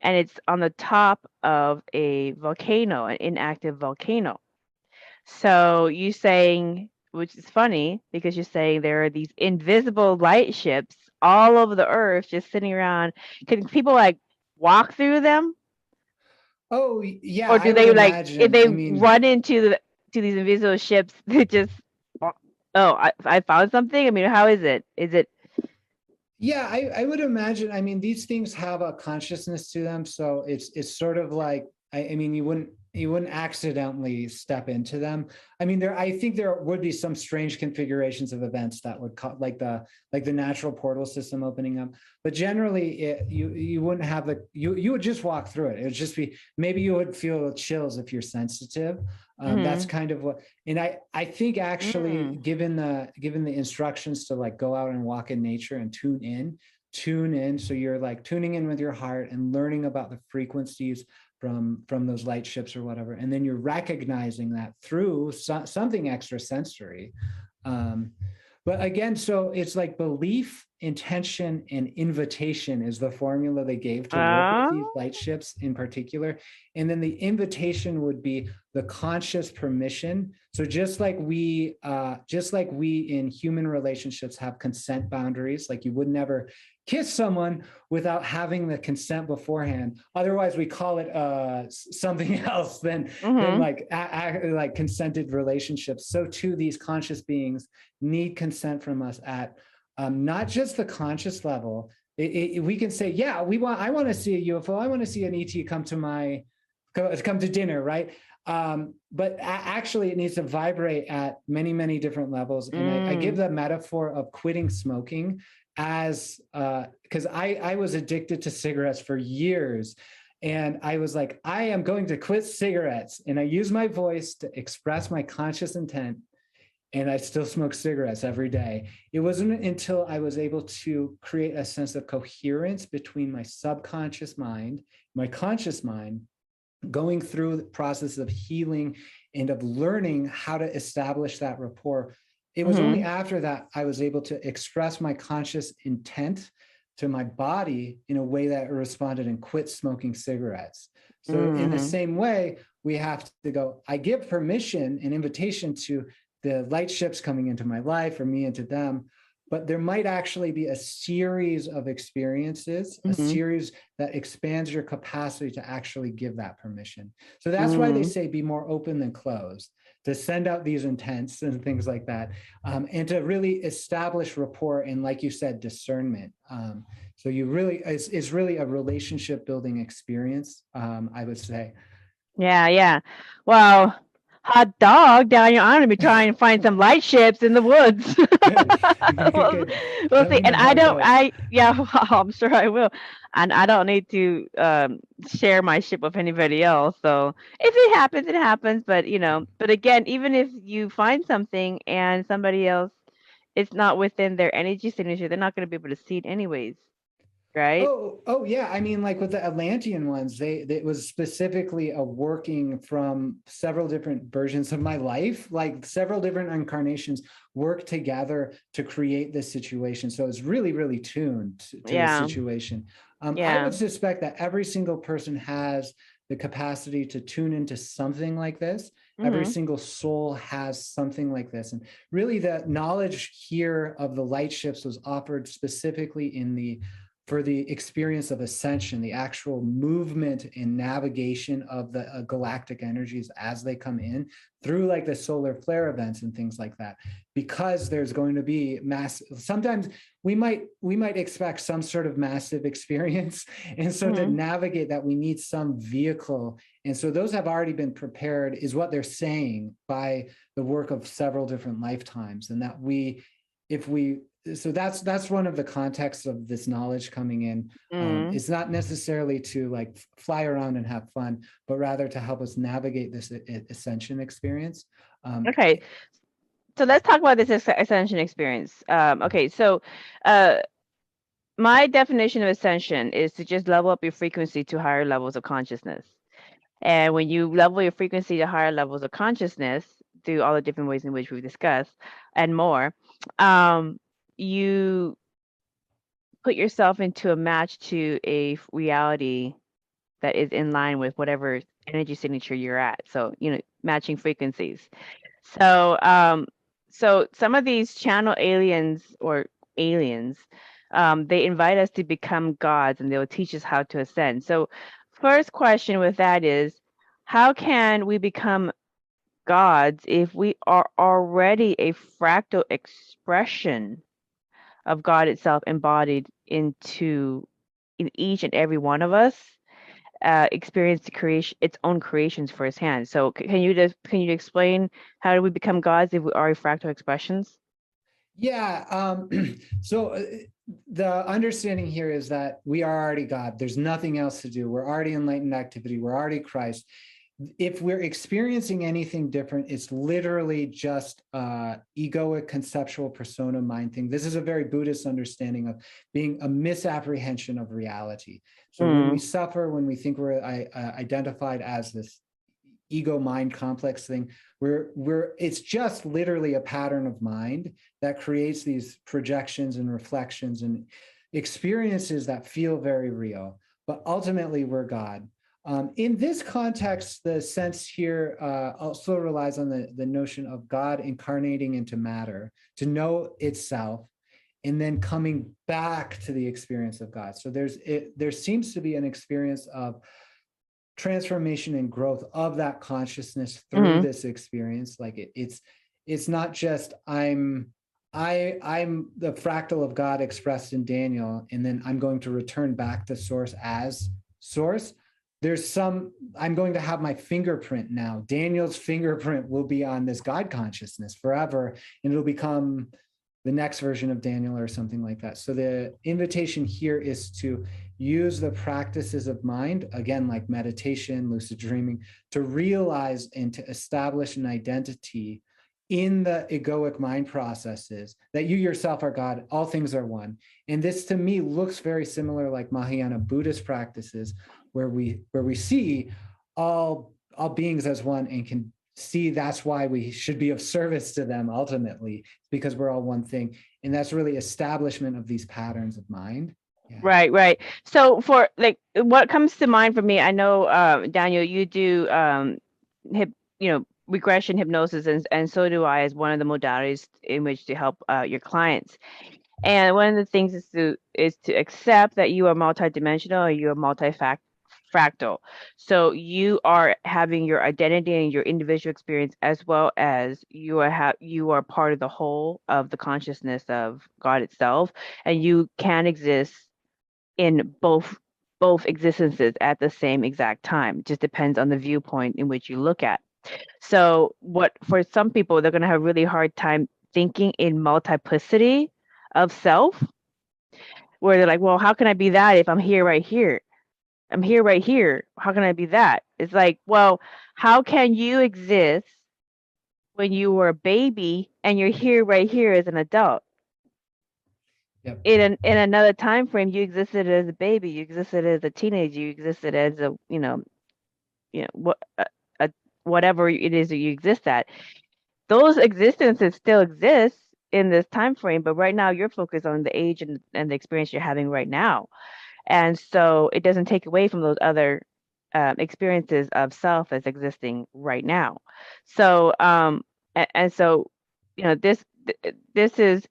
Speaker 2: and it's on the top of a volcano, an inactive volcano. So you saying, which is funny because you're saying there are these invisible light ships all over the earth just sitting around. Can people like walk through them?
Speaker 3: Oh yeah,
Speaker 2: Or do
Speaker 3: I
Speaker 2: they
Speaker 3: would
Speaker 2: like, if
Speaker 3: imagine.
Speaker 2: they run into these invisible ships, they just, oh, I found something? How is it? Is it
Speaker 3: Yeah, I would imagine. I mean, these things have a consciousness to them, so it's sort of like I mean, you wouldn't accidentally step into them. I mean, I think there would be some strange configurations of events that would like the natural portal system opening up, but generally, you wouldn't have you would just walk through it. It would just be maybe you would feel chills if you're sensitive. That's kind of what, and I think actually, given the instructions to like go out and walk in nature and tune in, so you're like tuning in with your heart and learning about the frequencies from those light ships or whatever, and then you're recognizing that through something extrasensory. But again, so it's like belief, intention, and invitation is the formula they gave to work with these light ships in particular. And then the invitation would be the conscious permission. So just like we in human relationships have consent boundaries, like you would never kiss someone without having the consent beforehand. Otherwise, we call it something else than like consented relationships. So too, these conscious beings need consent from us at not just the conscious level. We can say, yeah, I want to see a UFO. I want to see an ET come to dinner, right? But actually, it needs to vibrate at many, many different levels. And I give the metaphor of quitting smoking as because I was addicted to cigarettes for years. And I was like, I am going to quit cigarettes. And I use my voice to express my conscious intent. And I still smoke cigarettes every day. It wasn't until I was able to create a sense of coherence between my subconscious mind, my conscious mind, going through the process of healing and of learning how to establish that rapport. It was only after that I was able to express my conscious intent to my body in a way that responded and quit smoking cigarettes. So in the same way, we have to go, I give permission and invitation to the light ships coming into my life or me into them, but there might actually be a series of experiences, a series that expands your capacity to actually give that permission. So that's why they say be more open than closed, to send out these intents and things like that, and to really establish rapport and, like you said, discernment. So it's really a relationship building experience, I would say.
Speaker 2: Yeah. Well, hot dog, down your arm to be trying to find some light ships in the woods. we'll see. And I'm sure I will. And I don't need to share my ship with anybody else. So if it happens, it happens. But but again, even if you find something and somebody else, it's not within their energy signature, they're not going to be able to see it anyways. Right?
Speaker 3: Oh yeah. I mean, like with the Atlantean ones, it was specifically a working from several different versions of my life, like several different incarnations work together to create this situation. So it's really, really tuned to the situation. I would suspect that every single person has the capacity to tune into something like this. Every single soul has something like this. And really the knowledge here of the light ships was offered specifically for the experience of ascension, the actual movement and navigation of the galactic energies as they come in through like the solar flare events and things like that. Because there's going to be sometimes we might expect some sort of massive experience. And so to navigate that, we need some vehicle. And so those have already been prepared, is what they're saying, by the work of several different lifetimes. And that so that's one of the contexts of this knowledge coming in. It's not necessarily to like fly around and have fun, but rather to help us navigate this ascension experience.
Speaker 2: Okay, so let's talk about this ascension experience. Okay, so my definition of ascension is to just level up your frequency to higher levels of consciousness. And when you level your frequency to higher levels of consciousness through all the different ways in which we've discussed and more, you put yourself into a match to a reality that is in line with whatever energy signature you're at. So, matching frequencies. So, so some of these channel aliens, they invite us to become gods, and they'll teach us how to ascend. So first question with that is, how can we become gods if we are already a fractal expression of God itself embodied in each and every one of us, experience to creation its own creations firsthand. So can you explain how do we become gods if we are fractal expressions?
Speaker 3: Yeah. So the understanding here is that we are already God. There's nothing else to do. We're already enlightened activity. We're already Christ. If we're experiencing anything different, it's literally just egoic conceptual persona mind thing. This is a very Buddhist understanding of being a misapprehension of reality. So when we suffer, when we think we're identified as this ego mind complex thing, it's just literally a pattern of mind that creates these projections and reflections and experiences that feel very real. But ultimately, we're God. In this context, the sense here also relies on the notion of God incarnating into matter to know itself and then coming back to the experience of God. So there seems to be an experience of transformation and growth of that consciousness through this experience. Like it's not just I'm the fractal of God expressed in Daniel, and then I'm going to return back to source as source. I'm going to have my fingerprint now. Daniel's fingerprint will be on this God consciousness forever, and it'll become the next version of Daniel or something like that. So the invitation here is to use the practices of mind, again, like meditation, lucid dreaming, to realize and to establish an identity in the egoic mind processes that you yourself are God, all things are one. And this to me looks very similar like Mahayana Buddhist practices, where we see all beings as one and can see that's why we should be of service to them ultimately, because we're all one thing. And that's really establishment of these patterns of mind. Yeah.
Speaker 2: Right. So for like what comes to mind for me, I know Daniel, you do regression hypnosis, and so do I, as one of the modalities in which to help your clients. And one of the things is to accept that you are multidimensional or you are multifractal. So you are having your identity and your individual experience, as well as you are part of the whole of the consciousness of God itself, and you can exist in both existences at the same exact time. Just depends on the viewpoint in which you look at. So what for some people, they're going to have a really hard time thinking in multiplicity of self, where they're like, well, how can I be that if I'm here right here? I'm here right here. How can I be that? It's like, well, how can you exist when you were a baby and you're here right here as an adult?
Speaker 3: Yep.
Speaker 2: In another time frame, you existed as a baby, you existed as a teenager, you existed as a what whatever it is that you exist at. Those existences still exist in this time frame, but right now you're focused on the age and the experience you're having right now. And so it doesn't take away from those other experiences of self as existing right now. So and so this is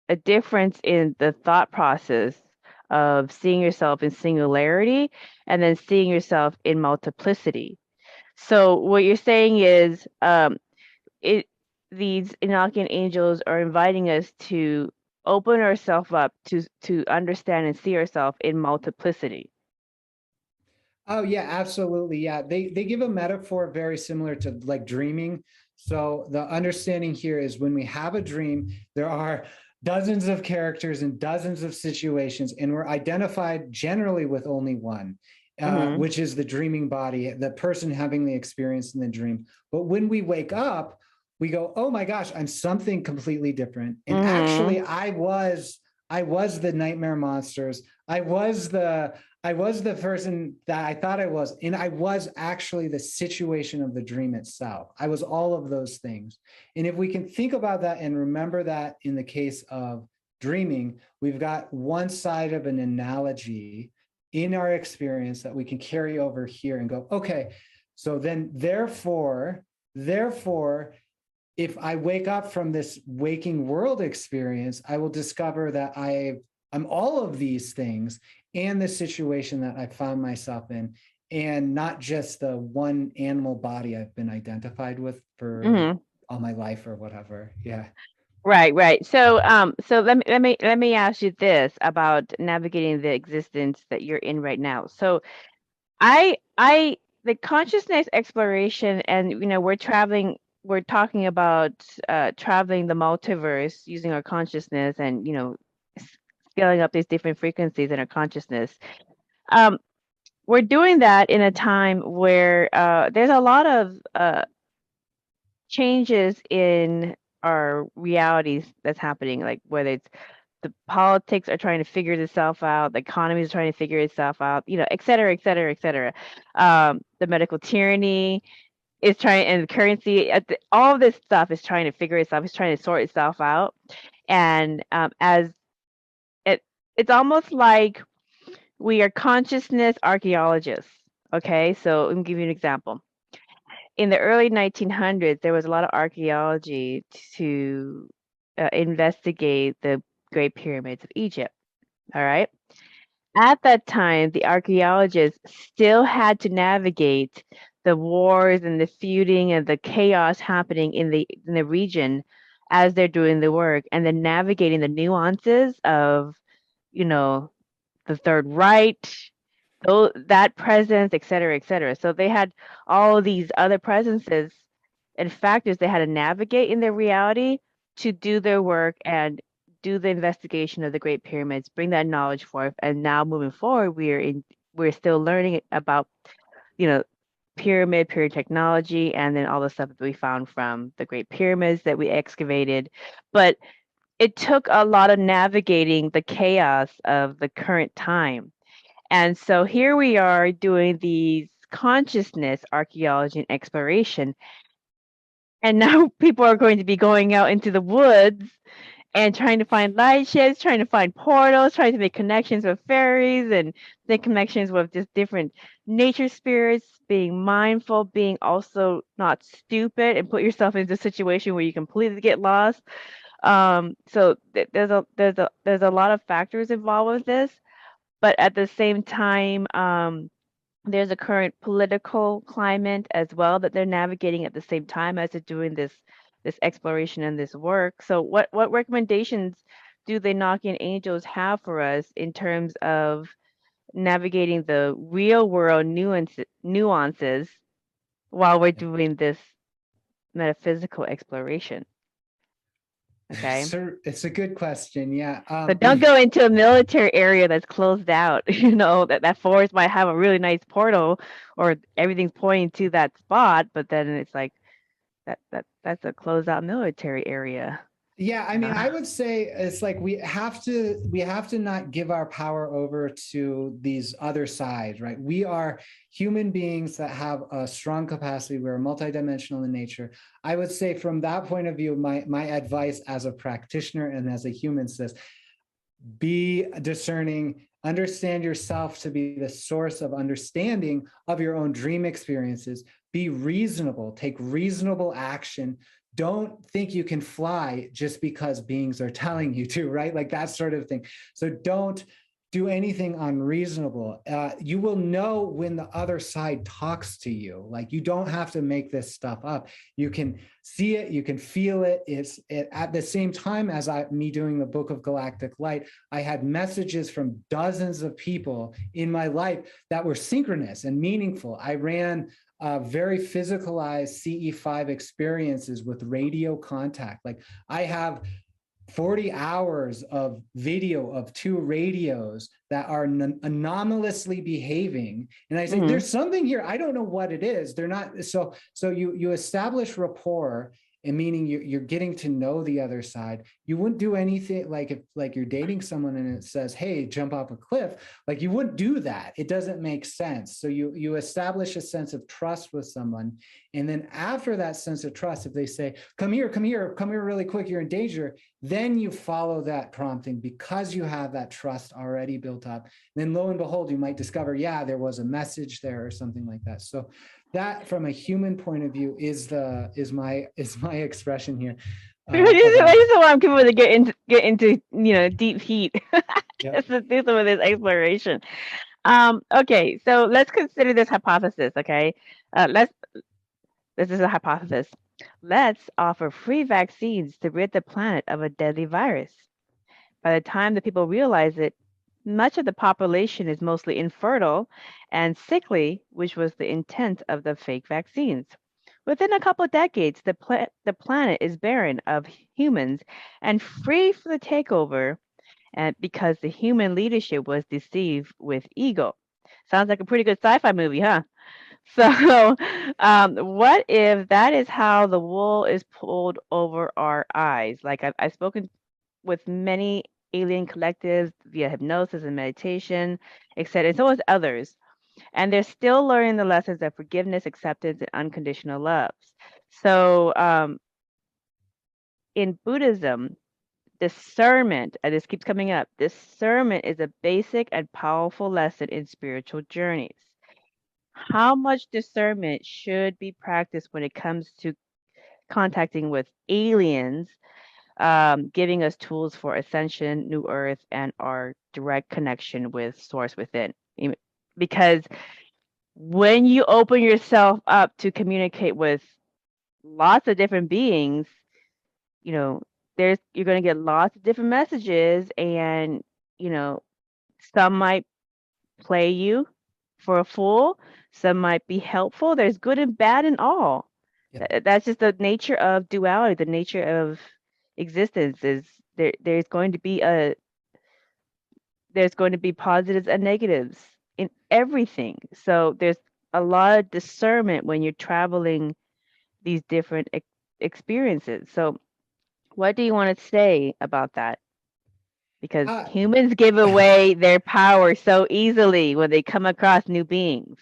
Speaker 2: a difference in the thought process of seeing yourself in singularity and then seeing yourself in multiplicity. So what you're saying is these Enochian angels are inviting us to open ourselves up to understand and see ourselves in multiplicity.
Speaker 3: Oh yeah, absolutely. Yeah, they give a metaphor very similar to like dreaming. So the understanding here is when we have a dream, there are dozens of characters and dozens of situations, and we're identified generally with only one, which is the dreaming body, the person having the experience in the dream. But when we wake up, we go, oh my gosh, I'm something completely different. And actually, I was the nightmare monsters. I was the person that I thought I was, and I was actually the situation of the dream itself. I was all of those things. And if we can think about that and remember that in the case of dreaming, we've got one side of an analogy in our experience that we can carry over here and go, okay, so then therefore, if I wake up from this waking world experience, I will discover that I'm all of these things and the situation that I found myself in, and not just the one animal body I've been identified with for all my life or whatever. Yeah.
Speaker 2: Right. So let me ask you this about navigating the existence that you're in right now. So I the consciousness exploration, and we're talking about traveling the multiverse using our consciousness, and scaling up these different frequencies in our consciousness. Um, we're doing that in a time where there's a lot of changes in our realities that's happening, like whether it's the politics are trying to figure itself out, the economy is trying to figure itself out, et cetera, et cetera, et cetera. The medical tyranny is trying, and the currency, all of this stuff is trying to figure itself, it's trying to sort itself out. And as it, it's almost like we are consciousness archaeologists. Okay, so let me give you an example. In the early 1900s, there was a lot of archaeology to investigate the Great Pyramids of Egypt. All right. At that time, the archaeologists still had to navigate the wars and the feuding and the chaos happening in the region as they're doing the work, and then navigating the nuances of, you know, the Third Reich, that presence, et cetera, et cetera. So they had all of these other presences and factors they had to navigate in their reality to do their work and do the investigation of the Great Pyramids, bring that knowledge forth. And now moving forward, we're still learning about, you know, period technology, and then all the stuff that we found from the Great Pyramids that we excavated. But it took a lot of navigating the chaos of the current time. And so here we are doing these consciousness archaeology and exploration. And now people are going to be going out into the woods and trying to find light sheds, trying to find portals, trying to make connections with fairies and make connections with just different nature spirits, being mindful, being also not stupid, and put yourself into a situation where you completely get lost. So there's a lot of factors involved with this, but at the same time, there's a current political climate as well that they're navigating at the same time as they're doing this exploration and this work. So what recommendations do the Enochian angels have for us in terms of navigating the real world nuances while we're doing this metaphysical exploration? Okay.
Speaker 3: It's a good question. Yeah.
Speaker 2: So don't go into a military area that's closed out. That forest might have a really nice portal or everything's pointing to that spot, but then it's like that's a closed out military area.
Speaker 3: Yeah, I mean, I would say it's like we have to not give our power over to these other sides, right? We are human beings that have a strong capacity. We're multidimensional in nature. I would say from that point of view, my advice as a practitioner and as a human says, be discerning, understand yourself to be the source of understanding of your own dream experiences. Be reasonable, take reasonable action. Don't think you can fly just because beings are telling you to, right? Like that sort of thing. So don't do anything unreasonable. You will know when the other side talks to you. Like you don't have to make this stuff up. You can see it, you can feel it. At the same time as me doing the Book of Galactic Light, I had messages from dozens of people in my life that were synchronous and meaningful. I ran very physicalized CE5 experiences with radio contact. Like I have 40 hours of video of two radios that are anomalously behaving. And I say, there's something here. I don't know what it is. They're not. So you establish rapport, and meaning you're getting to know the other side. You wouldn't do anything like if you're dating someone and it says, hey, jump off a cliff. Like you wouldn't do that. It doesn't make sense. So you establish a sense of trust with someone. And then after that sense of trust, if they say, come here really quick, you're in danger, then you follow that prompting because you have that trust already built up. And then lo and behold, you might discover, yeah, there was a message there or something like that. So that from a human point of view is my expression here.
Speaker 2: This is why I'm people to get into deep heat. Just to do some of this exploration. Okay, so let's consider this hypothesis. Okay, this is a hypothesis. Let's offer free vaccines to rid the planet of a deadly virus. By the time the people realize it, much of the population is mostly infertile and sickly, which was the intent of the fake vaccines. Within a couple of decades, the planet is barren of humans and free for the takeover, and because the human leadership was deceived with ego. Sounds like a pretty good sci-fi movie, huh? So, what if that is how the wool is pulled over our eyes? Like I've spoken with many alien collectives via hypnosis and meditation, etc., and so has others. And they're still learning the lessons of forgiveness, acceptance, and unconditional love. So, in Buddhism, discernment, and this keeps coming up, discernment is a basic and powerful lesson in spiritual journeys. How much discernment should be practiced when it comes to contacting with aliens, giving us tools for ascension, new earth, and our direct connection with source within? Because when you open yourself up to communicate with lots of different beings, you know, you're going to get lots of different messages, and you know, some might play you for a fool, some might be helpful. There's good and bad in all.
Speaker 3: Yep.
Speaker 2: That's just the nature of duality, the nature of existence. Is there's going to be positives and negatives in everything. So there's a lot of discernment when you're traveling these different experiences. So what do you want to say about that? Because
Speaker 3: Uh,
Speaker 2: humans give away their power so easily when they come across new beings.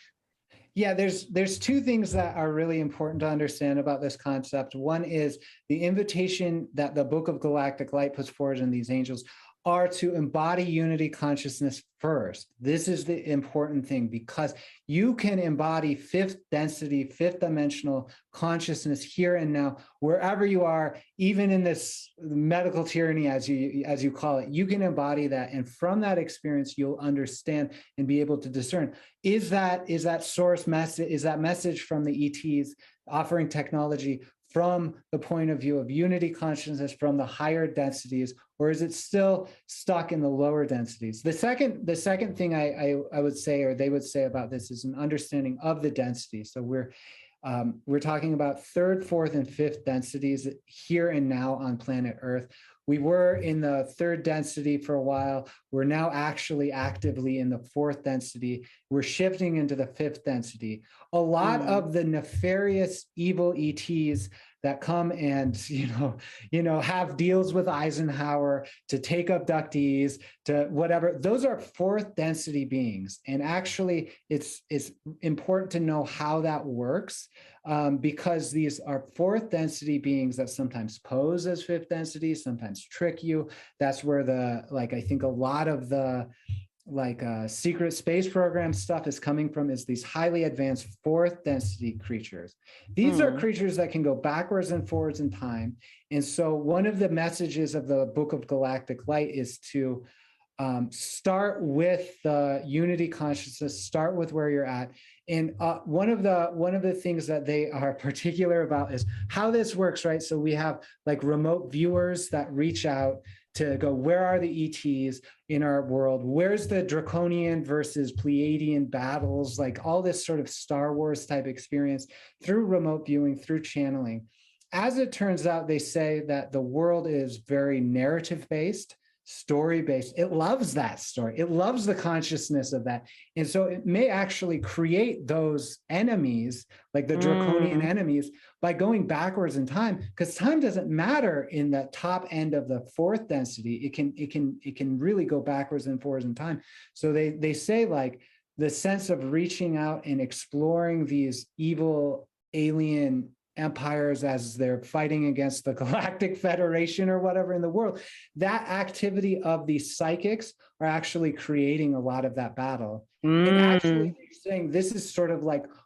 Speaker 3: Yeah, there's two things that are really important to understand about this concept. One is the invitation that the Book of Galactic Light puts forward in these angels are to embody unity consciousness first. This is the important thing, because you can embody fifth density, fifth dimensional consciousness here and now, wherever you are, even in this medical tyranny, as you call it. You can embody that, and from that experience, you'll understand and be able to discern. Is that source message, is that message from the ETs offering technology from the point of view of unity consciousness from the higher densities, or is it still stuck in the lower densities? The second thing I would say, or they would say about this, is an understanding of the density. So we're talking about third, fourth, and fifth densities here and now on planet Earth. We were in the third density for a while. We're now actually actively in the fourth density. We're shifting into the fifth density. A lot of the nefarious evil ETs that come and have deals with Eisenhower to take abductees, to whatever, those are fourth density beings. And actually, it's important to know how that works, because these are fourth density beings that sometimes pose as fifth density, sometimes trick you. That's where I think a lot of the secret space program stuff is coming from, is these highly advanced fourth density creatures. These are creatures that can go backwards and forwards in time. And so one of the messages of the Book of Galactic Light is to start with the unity consciousness, start with where you're at. And one of the things that they are particular about is how this works, right? So we have remote viewers that reach out to go, where are the ETs in our world? Where's the Draconian versus Pleiadian battles? All this sort of Star Wars type experience through remote viewing, through channeling. As it turns out, they say that the world is very narrative-based, story-based. It loves that story. It loves the consciousness of that. And so it may actually create those enemies, like the draconian enemies, by going backwards in time, because time doesn't matter in the top end of the fourth density. It can really go backwards and forwards in time. So they say the sense of reaching out and exploring these evil alien empires as they're fighting against the Galactic Federation or whatever in the world, that activity of these psychics are actually creating a lot of that battle. And actually they're saying this is sort of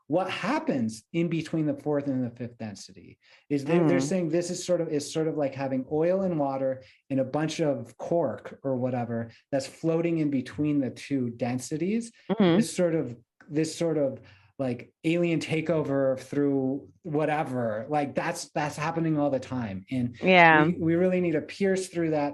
Speaker 3: what happens in between the fourth and the fifth density. Is they're saying this is sort of like having oil and water and a bunch of cork or whatever that's floating in between the two densities. This sort of like alien takeover through whatever. Like that's happening all the time. And
Speaker 2: Yeah.
Speaker 3: we really need to pierce through that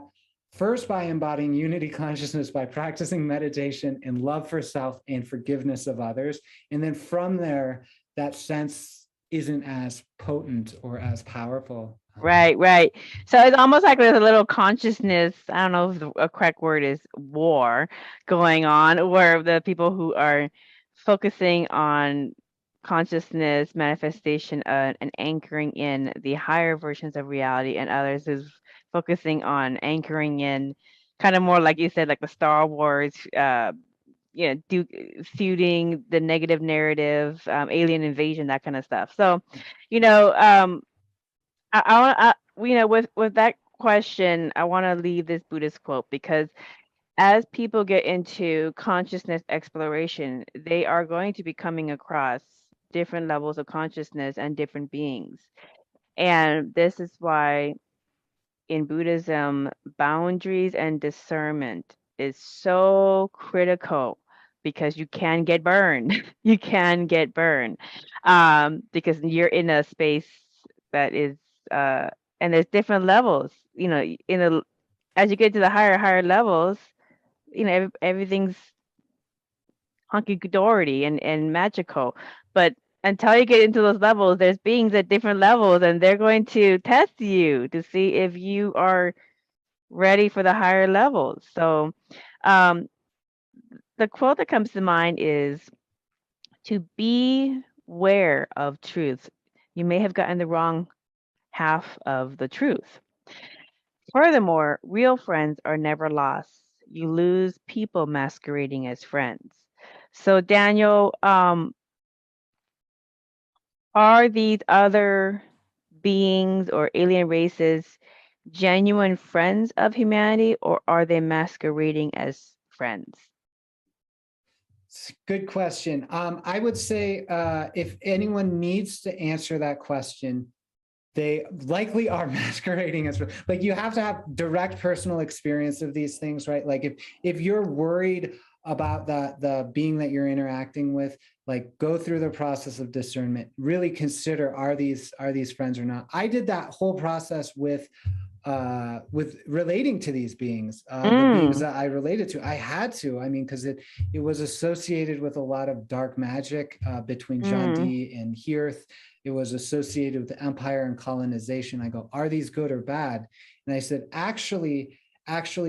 Speaker 3: first by embodying unity consciousness, by practicing meditation and love for self and forgiveness of others. And then from there, that sense isn't as potent or as powerful.
Speaker 2: Right, right. So it's almost like there's a little consciousness, I don't know if the correct word is war going on, where the people who are focusing on consciousness, manifestation, and anchoring in the higher versions of reality, and others is focusing on anchoring in kind of more like you said, like the Star Wars, feuding the negative narrative, alien invasion, that kind of stuff. So, you know, with that question, I want to leave this Buddhist quote because as people get into consciousness exploration, they are going to be coming across different levels of consciousness and different beings. And this is why in Buddhism, boundaries and discernment is so critical because you can get burned. You can get burned because you're in a space that is, and there's different levels. As you get to the higher levels, everything's hunky dory and magical. But until you get into those levels, there's beings at different levels, and they're going to test you to see if you are ready for the higher levels. So, the quote that comes to mind is to beware of truth. You may have gotten the wrong half of the truth. Furthermore, real friends are never lost. You lose people masquerading as friends. So, Daniel, are these other beings or alien races genuine friends of humanity, or are they masquerading as friends?
Speaker 3: Good question. I would say if anyone needs to answer that question, they likely are masquerading as, like, you have to have direct personal experience of these things, right? Like if you're worried about the being that you're interacting with, like, go through the process of discernment, really consider, are these friends or not? I did that whole process with relating to these beings, the beings that I related to. I had to, I mean, because it was associated with a lot of dark magic between Jandi and Hearth. It was associated with the empire and colonization. I go, are these good or bad? And I said, actually,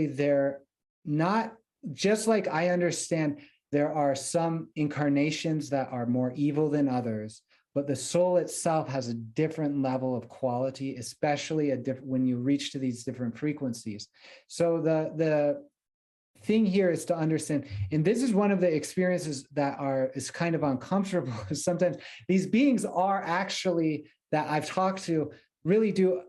Speaker 3: they're not. Just like I understand there are some incarnations that are more evil than others, but the soul itself has a different level of quality, especially when you reach to these different frequencies. So the thing here is to understand, and this is one of the experiences that is kind of uncomfortable, because sometimes these beings are actually, that I've talked to, really do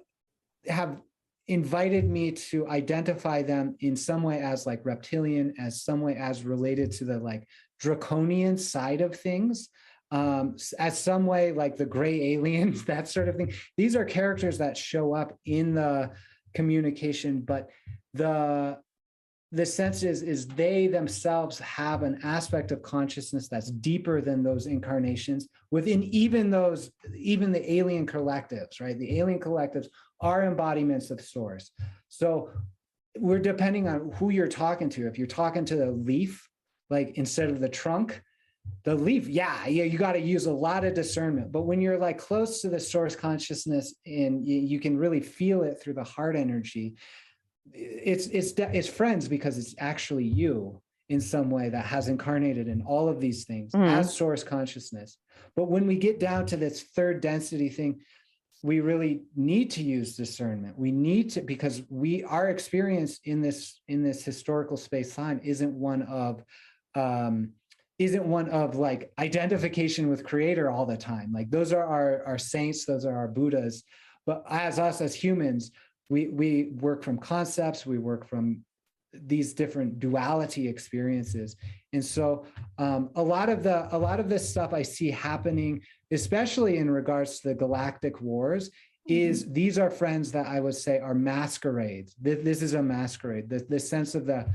Speaker 3: have invited me to identify them in some way as like reptilian, as some way as related to the like draconian side of things, as some way like the gray aliens, that sort of thing. These are characters that show up in the communication, but the sense is they themselves have an aspect of consciousness that's deeper than those incarnations within even the alien collectives, right? The alien collectives are embodiments of source. So we're depending on who you're talking to. If you're talking to the leaf, like instead of the trunk, the leaf, yeah, you got to use a lot of discernment. But when you're like close to the source consciousness and you can really feel it through the heart energy, it's friends, because it's actually you in some way that has incarnated in all of these things as source consciousness. But when we get down to this third density thing, we really need to use discernment. We need to, because our experience in this historical space-time isn't one of like identification with creator all the time. Like, those are our saints, those are our Buddhas. But as humans, we work from concepts, we work from these different duality experiences. And so a lot of this stuff I see happening, especially in regards to the galactic wars, is these are friends that I would say are masquerades. This is a masquerade. The sense of the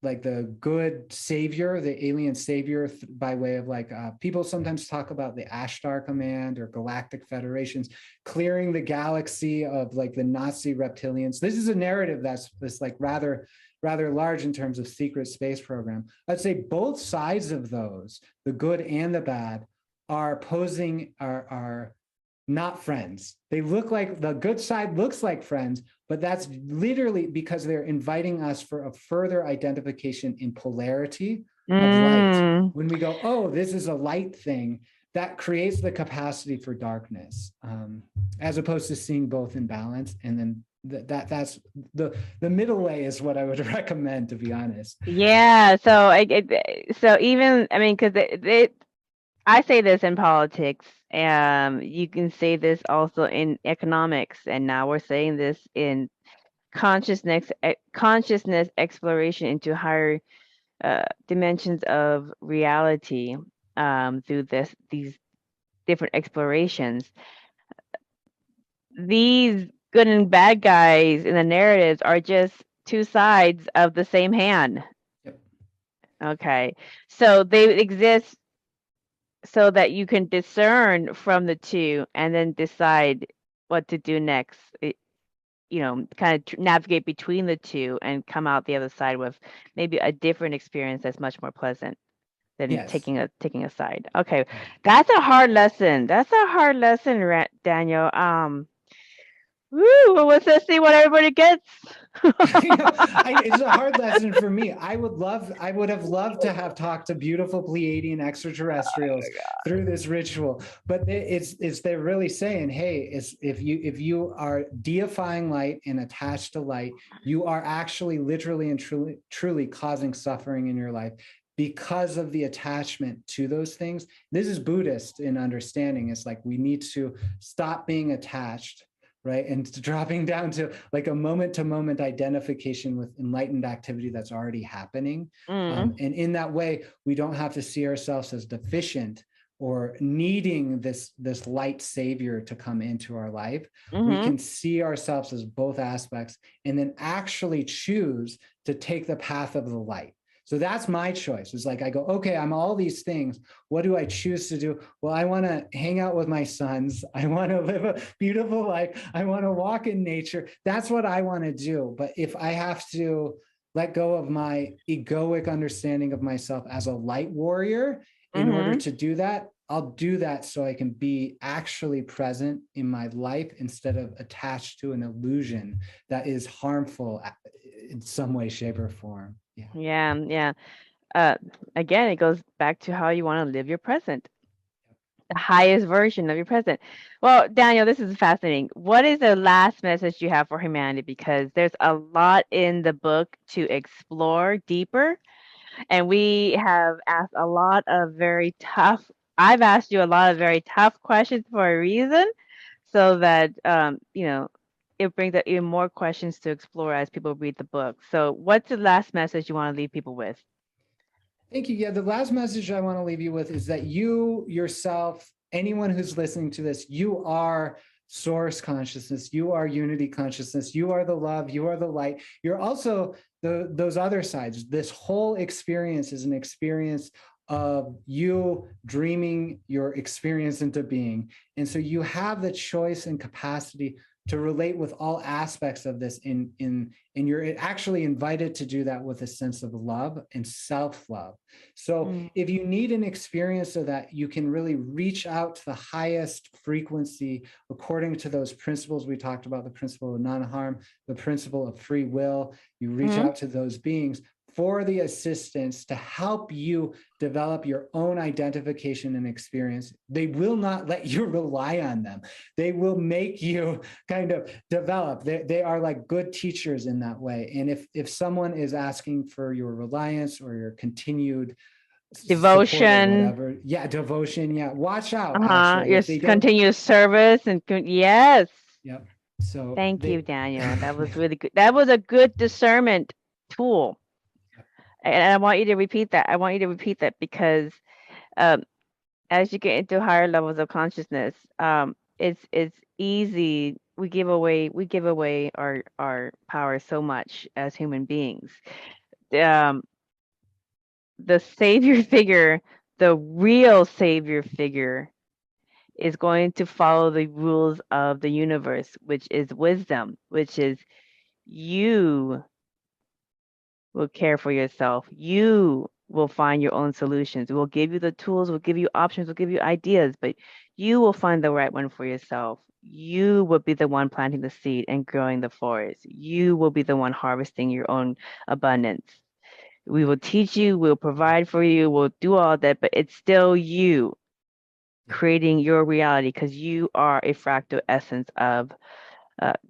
Speaker 3: like the good savior, the alien savior, by way of like people sometimes talk about the Ashtar Command or Galactic Federations clearing the galaxy of like the Nazi reptilians. This is a narrative that's like rather large in terms of secret space program. I'd say both sides of those, the good and the bad, are posing are not friends. They look like, the good side looks like friends, but that's literally because they're inviting us for a further identification in polarity of light. When we go, oh, this is a light thing, that creates the capacity for darkness, as opposed to seeing both in balance. And then that's the middle way is what I would recommend, to be honest.
Speaker 2: Yeah. So so even, I mean, because I say this in politics. You can say this also in economics, and now we're saying this in consciousness exploration into higher dimensions of reality through these different explorations. These good and bad guys in the narratives are just two sides of the same hand.
Speaker 3: Yep.
Speaker 2: Okay, so they exist so that you can discern from the two and then decide what to do next. Kind of navigate between the two and come out the other side with maybe a different experience that's much more pleasant than
Speaker 3: Yes.
Speaker 2: taking a side. Okay, that's a hard lesson. Daniel. Woo, well, let's see what everybody gets.
Speaker 3: It's a hard lesson for me. I would have loved to have talked to beautiful Pleiadian extraterrestrials through this ritual, but they're really saying, hey, if you are deifying light and attached to light, you are actually literally and truly causing suffering in your life because of the attachment to those things. This is Buddhist in understanding. It's like we need to stop being attached, right? And dropping down to like a moment-to-moment identification with enlightened activity that's already happening. And in that way, we don't have to see ourselves as deficient or needing this light savior to come into our life. We can see ourselves as both aspects and then actually choose to take the path of the light. So that's my choice. It's like, I go, okay, I'm all these things. What do I choose to do? Well, I want to hang out with my sons. I want to live a beautiful life. I want to walk in nature. That's what I want to do. But if I have to let go of my egoic understanding of myself as a light warrior in order to do that, I'll do that so I can be actually present in my life instead of attached to an illusion that is harmful in some way, shape, or form.
Speaker 2: Yeah. Again, it goes back to how you want to live your present, the highest version of your present. Well, Daniel, this is fascinating. What is the last message you have for humanity? Because there's a lot in the book to explore deeper, and we have asked a lot of very tough. I've asked you a lot of very tough questions for a reason, so that it brings up even more questions to explore as people read the book. So, what's the last message you want to leave people with?
Speaker 3: Thank you. Yeah, the last message I want to leave you with is that you yourself, anyone who's listening to this, you are source consciousness, you are unity consciousness, you are the love, you are the light. You're also those other sides. This whole experience is an experience of you dreaming your experience into being. And so you have the choice and capacity to relate with all aspects of this and you're actually invited to do that with a sense of love and self-love. So if you need an experience of that, you can really reach out to the highest frequency according to those principles we talked about, the principle of non-harm, the principle of free will. You reach out to those beings for the assistance to help you develop your own identification and experience. They will not let you rely on them. They will make you kind of develop. They are like good teachers in that way. And if someone is asking for your reliance or your continued
Speaker 2: Devotion,
Speaker 3: whatever, devotion, watch out.
Speaker 2: Your continuous service and yes.
Speaker 3: Yep. So
Speaker 2: thank you, Daniel. That was really good. That was a good discernment tool. And I want you to repeat that. I want you to repeat that because as you get into higher levels of consciousness, it's easy. We give away our power so much as human beings. the savior figure, the real savior figure, is going to follow the rules of the universe, which is wisdom, which is you will care for yourself. You will find your own solutions. We'll give you the tools, we'll give you options, we'll give you ideas, but you will find the right one for yourself. You will be the one planting the seed and growing the forest. You will be the one harvesting your own abundance. We will teach you, we'll provide for you, we'll do all that, but it's still you creating your reality because you are a fractal essence of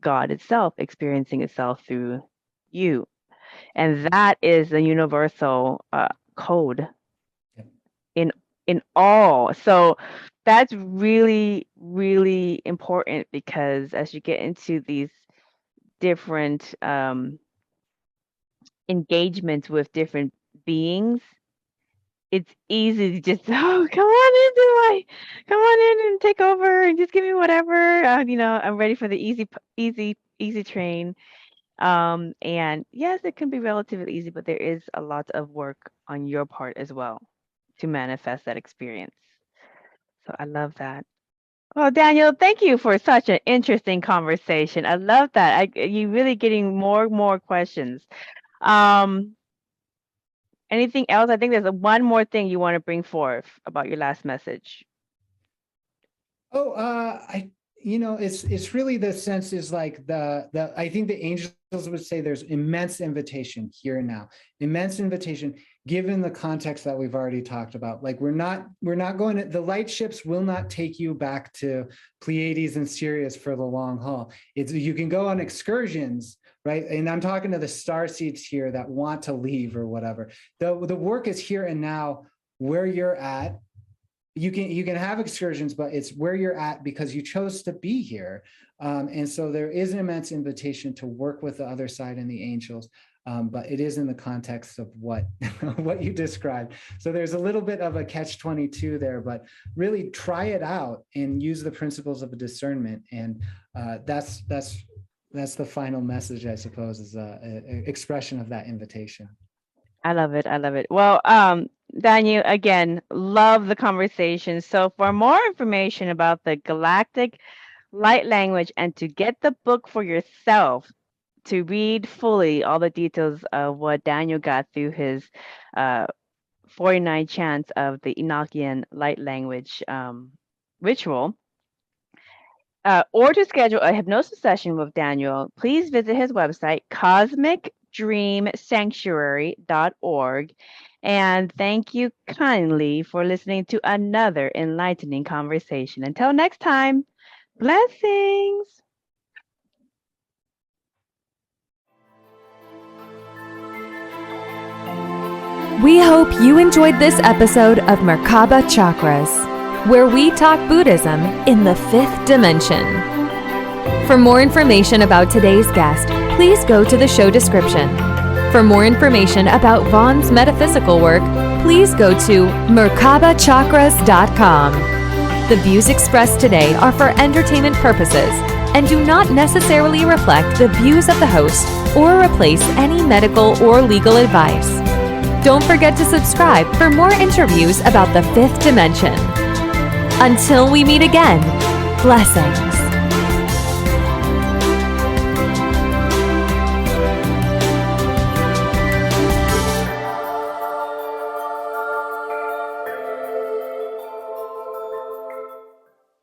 Speaker 2: God itself, experiencing itself through you. And that is the universal code in all. So that's really, really important because as you get into these different engagements with different beings, it's easy to just come on in and take over and just give me whatever. I'm ready for the easy train. And yes, it can be relatively easy, but there is a lot of work on your part as well to manifest that experience. So I love that. Well, Daniel, thank you for such an interesting conversation. I love that. You really getting more questions. Anything else? I think there's one more thing you want to bring forth about your last message.
Speaker 3: It's really the sense is like I think the angels would say there's immense invitation here and now, immense invitation, given the context that we've already talked about. Like we're not going to, the light ships will not take you back to Pleiades and Sirius for the long haul. You can go on excursions, right? And I'm talking to the star seeds here that want to leave or whatever. The work is here and now where you're at. You can have excursions, but it's where you're at because you chose to be here. And so there is an immense invitation to work with the other side and the angels, but it is in the context of what you described. So there's a little bit of a catch-22 there, but really try it out and use the principles of a discernment. And that's the final message, I suppose, is an expression of that invitation.
Speaker 2: I love it. Well, Daniel, again, love the conversation. So for more information about the Galactic Light language and to get the book for yourself, to read fully all the details of what Daniel got through his 49 chants of the Enochian Light language ritual, or to schedule a hypnosis session with Daniel, please visit his website, cosmicdreamsanctuary.org. And thank you kindly for listening to another enlightening conversation. Until next time, blessings.
Speaker 1: We hope you enjoyed this episode of Merkaba Chakras, where we talk Buddhism in the 5th dimension. For more information about today's guest, please go to the show description. For more information about Vaughn's metaphysical work, please go to merkabachakras.com. The views expressed today are for entertainment purposes and do not necessarily reflect the views of the host or replace any medical or legal advice. Don't forget to subscribe for more interviews about the 5th dimension. Until we meet again, blessings.